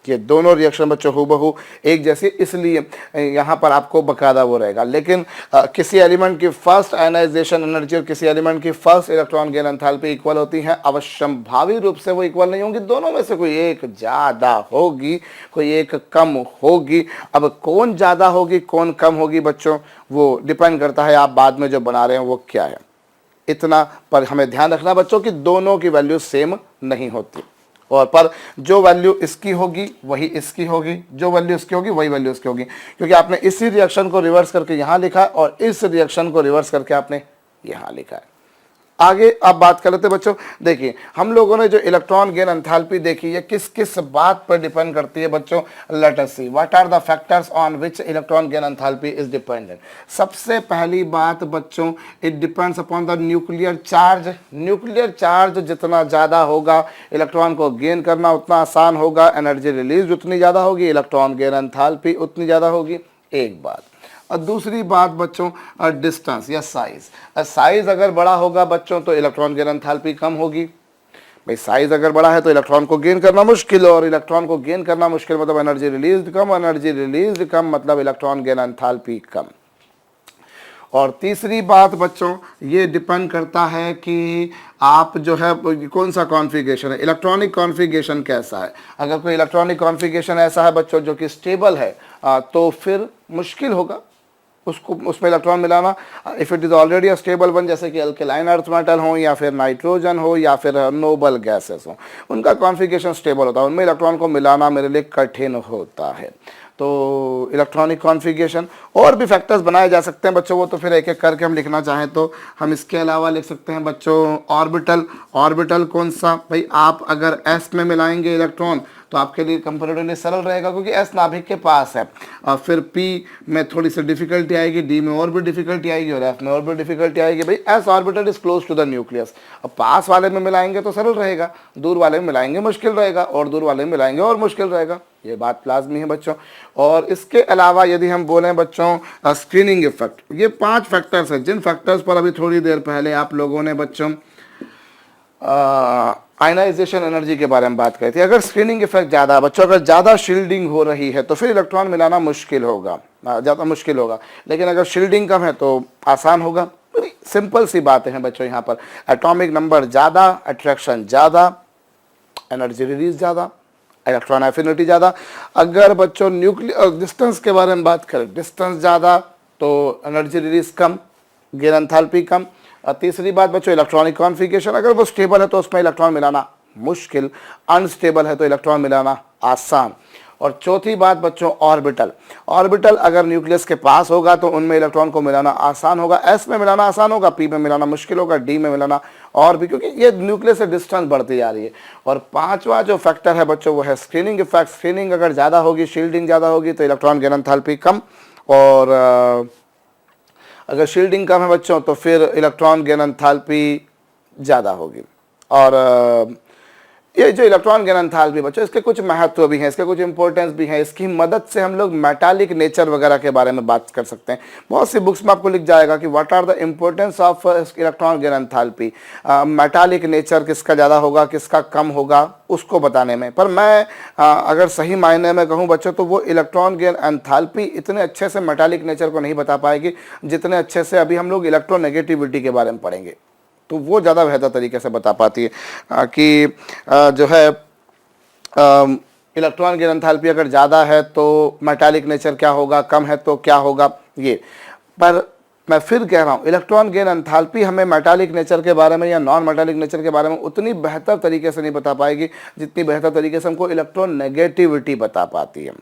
ये दोनों रिएक्शन बच्चों हूबहू एक जैसी, इसलिए यहाँ पर आपको बकायदा वो रहेगा। लेकिन किसी एलिमेंट की फर्स्ट आयनाइजेशन एनर्जी और किसी एलिमेंट की first electron gain enthalpy equal होती हैं, अवश्यंभावी रूप से वो इक्वल नहीं होंगी। दोनों में से कोई एक ज़्यादा होगी, कोई एक कम होगी। अब कौन ज़्यादा होगी कौन कम होगी बच्चों, वो डिपेंड करता है आप बाद में जो बना रहे हैं वो क्या है। इतना पर हमें ध्यान रखना बच्चों कि दोनों की वैल्यू सेम नहीं होती, और पर जो वैल्यू इसकी होगी वही इसकी होगी, जो वैल्यू इसकी होगी वही वैल्यू इसकी होगी, क्योंकि आपने इसी रिएक्शन को रिवर्स करके यहाँ लिखा है और इस रिएक्शन को रिवर्स करके आपने यहाँ लिखा है। आगे आप बात कर लेते हैं बच्चों। देखिए हम लोगों ने जो इलेक्ट्रॉन गेन एंथैल्पी देखी है किस किस बात पर डिपेंड करती है बच्चों, let us see what are the factors on which electron gain enthalpy is dependent. सबसे पहली बात बच्चों, it depends upon the nuclear charge. Nuclear charge जितना ज़्यादा होगा इलेक्ट्रॉन को गेन करना उतना आसान होगा, एनर्जी रिलीज उतनी ज़्यादा होगी, इलेक्ट्रॉन गेन एंथैल्पी उतनी ज़्यादा होगी। एक बात। और दूसरी बात बच्चों, डिस्टेंस या साइज। साइज अगर बड़ा होगा बच्चों तो इलेक्ट्रॉन गेन एंथैल्पी कम होगी। भाई साइज अगर बड़ा है तो इलेक्ट्रॉन को गेन करना मुश्किल, और इलेक्ट्रॉन को गेन करना मुश्किल मतलब एनर्जी रिलीज कम, एनर्जी रिलीज कम मतलब इलेक्ट्रॉन गेन एंथैल्पी कम। और तीसरी बात बच्चों, ये डिपेंड करता है कि आप जो है कौन सा कॉन्फ़िगरेशन है, इलेक्ट्रॉनिक कॉन्फ़िगरेशन कैसा है। अगर कोई इलेक्ट्रॉनिक कॉन्फ़िगरेशन ऐसा है बच्चों जो कि स्टेबल है तो फिर मुश्किल होगा उसको उसमें इलेक्ट्रॉन मिलाना। If it is already a stable one, जैसे कि अल्केलाइन अर्थ मेटल हो या फिर नाइट्रोजन हो या फिर नोबल गैसेस हो, उनका कॉन्फ़िगरेशन स्टेबल होता है, उनमें इलेक्ट्रॉन को मिलाना मेरे लिए कठिन होता है। तो इलेक्ट्रॉनिक कॉन्फ़िगरेशन और भी फैक्टर्स बनाए जा सकते हैं बच्चों, वो तो फिर एक एक करके हम लिखना चाहें तो हम इसके अलावा लिख सकते हैं बच्चों ऑर्बिटल। ऑर्बिटल कौन सा, भाई आप अगर एस में मिलाएंगे इलेक्ट्रॉन तो आपके लिए कंपैरेटिवली सरल रहेगा क्योंकि एस नाभिक के पास है। फिर पी में थोड़ी सी डिफिकल्टी आएगी, डी में और भी डिफिकल्टी आएगी और एफ में और भी डिफिकल्टी आएगी। भाई s orbital is close to the nucleus. अब पास वाले में मिलाएंगे तो सरल रहेगा, दूर वाले में मिलाएंगे मुश्किल रहेगा, और दूर वाले में मिलाएंगे और मुश्किल रहेगा। ये बात लाजमी है बच्चों। और इसके अलावा यदि हम बोलें बच्चों स्क्रीनिंग इफेक्ट, ये 5 फैक्टर्स हैं जिन फैक्टर्स पर अभी थोड़ी देर पहले आप लोगों ने बच्चों आयनाइजेशन एनर्जी के बारे में बात करी थी। अगर स्क्रीनिंग इफेक्ट ज़्यादा है बच्चों, अगर ज़्यादा शील्डिंग हो रही है तो फिर इलेक्ट्रॉन मिलाना मुश्किल होगा, ज़्यादा मुश्किल होगा। लेकिन अगर शील्डिंग कम है तो आसान होगा। बड़ी सिंपल सी बातें हैं बच्चों यहाँ पर। एटॉमिक नंबर ज़्यादा, अट्रैक्शन ज़्यादा, एनर्जी रिलीज ज़्यादा, इलेक्ट्रॉन एफिनिटी ज़्यादा। अगर बच्चों न्यूक्लियर डिस्टेंस के बारे में बात करें, डिस्टेंस ज़्यादा तो एनर्जी रिलीज कम, गेन एंथैल्पी कम। और तीसरी बात बच्चों इलेक्ट्रॉनिक कॉन्फ़िगरेशन, अगर वो स्टेबल है तो उसमें इलेक्ट्रॉन मिलाना मुश्किल, अनस्टेबल है तो इलेक्ट्रॉन मिलाना आसान। और चौथी बात बच्चों ऑर्बिटल। ऑर्बिटल अगर न्यूक्लियस के पास होगा तो उनमें इलेक्ट्रॉन को मिलाना आसान होगा, एस में मिलाना आसान होगा, पी में मिलाना मुश्किल होगा, डी में मिलाना और भी, क्योंकि ये न्यूक्लियस से डिस्टेंस बढ़ती जा रही है। और पांचवा जो फैक्टर है बच्चों वो है स्क्रीनिंग इफेक्ट। स्क्रीनिंग अगर ज़्यादा होगी, शील्डिंग ज़्यादा होगी तो इलेक्ट्रॉन गेन एंथैल्पी कम, और अगर शील्डिंग कम है बच्चों तो फिर इलेक्ट्रॉन गेन एंथैल्पी ज़्यादा होगी। और ये जो इलेक्ट्रॉन गेन एंथैल्पी बच्चों, इसके कुछ महत्व भी हैं, इसके कुछ इंपॉर्टेंस भी हैं। इसकी मदद से हम लोग मेटालिक नेचर वगैरह के बारे में बात कर सकते हैं। बहुत सी बुक्स में आपको लिख जाएगा कि what are the importance of electron gain enthalpy. Metallic nature किसका ज़्यादा होगा किसका कम होगा उसको बताने में। पर मैं अगर सही मायने में कहूँ बच्चों तो वो इलेक्ट्रॉन गेन एंथैल्पी इतने अच्छे से मेटालिक नेचर को नहीं बता पाएगी जितने अच्छे से अभी हम लोग इलेक्ट्रोनेगेटिविटी के बारे में पढ़ेंगे, तो वो ज़्यादा बेहतर तरीके से बता पाती है कि जो है इलेक्ट्रॉन गेन एंथैल्पी अगर ज़्यादा है तो मेटालिक नेचर क्या होगा, कम है तो क्या होगा ये। पर मैं फिर कह रहा हूँ, इलेक्ट्रॉन गेन एंथैल्पी हमें मेटालिक नेचर के बारे में या नॉन मेटालिक नेचर के बारे में उतनी बेहतर तरीके से नहीं बता पाएगी जितनी बेहतर तरीके से हमको इलेक्ट्रॉन नेगेटिविटी बता पाती है।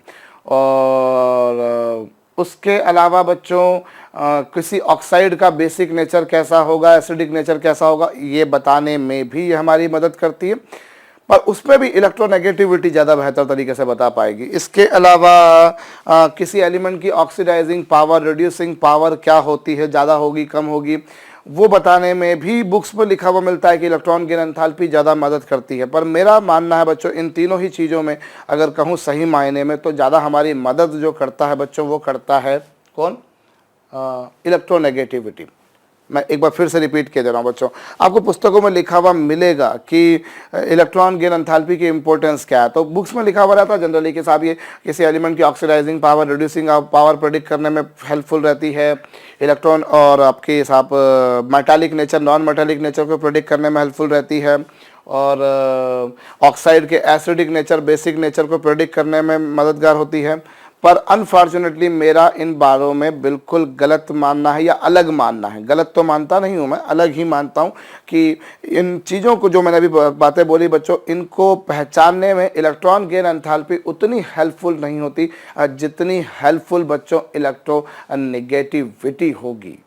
और उसके अलावा बच्चों किसी ऑक्साइड का बेसिक नेचर कैसा होगा, एसिडिक नेचर कैसा होगा, ये बताने में भी ये हमारी मदद करती है, पर उसमें भी इलेक्ट्रोनेगेटिविटी ज़्यादा बेहतर तरीके से बता पाएगी। इसके अलावा किसी एलिमेंट की ऑक्सीडाइजिंग पावर, रिड्यूसिंग पावर क्या होती है, ज़्यादा होगी कम होगी, वो बताने में भी बुक्स पर लिखा हुआ मिलता है कि इलेक्ट्रॉन गेन एंथैल्पी ज़्यादा मदद करती है। पर मेरा मानना है बच्चों, इन तीनों ही चीज़ों में अगर कहूँ सही मायने में तो ज़्यादा हमारी मदद जो करता है बच्चों, वो करता है कौन, इलेक्ट्रोनेगेटिविटी। मैं एक बार फिर से रिपीट कर दे रहा हूँ बच्चों, आपको पुस्तकों में लिखा हुआ मिलेगा कि इलेक्ट्रॉन गेन एंथैल्पी की इंपॉर्टेंस क्या है। तो बुक्स में लिखा हुआ रहता है जनरली कि साहब ये किसी एलिमेंट की oxidising power, reducing power predict करने में हेल्पफुल रहती है इलेक्ट्रॉन, और आपके साहब metallic nature, non metallic nature को प्रेडिक्ट करने में हेल्पफुल रहती है, और ऑक्साइड के एसिडिक नेचर, बेसिक नेचर को प्रेडिक्ट करने में मददगार होती है। पर अनफॉर्चुनेटली मेरा इन बारों में बिल्कुल गलत मानना है या अलग मानना है। गलत तो मानता नहीं हूँ मैं, अलग ही मानता हूँ कि इन चीज़ों को जो मैंने अभी बातें बोली बच्चों, इनको पहचानने में इलेक्ट्रॉन गेन एंथैल्पी उतनी हेल्पफुल नहीं होती जितनी हेल्पफुल बच्चों इलेक्ट्रोनेगेटिविटी होगी।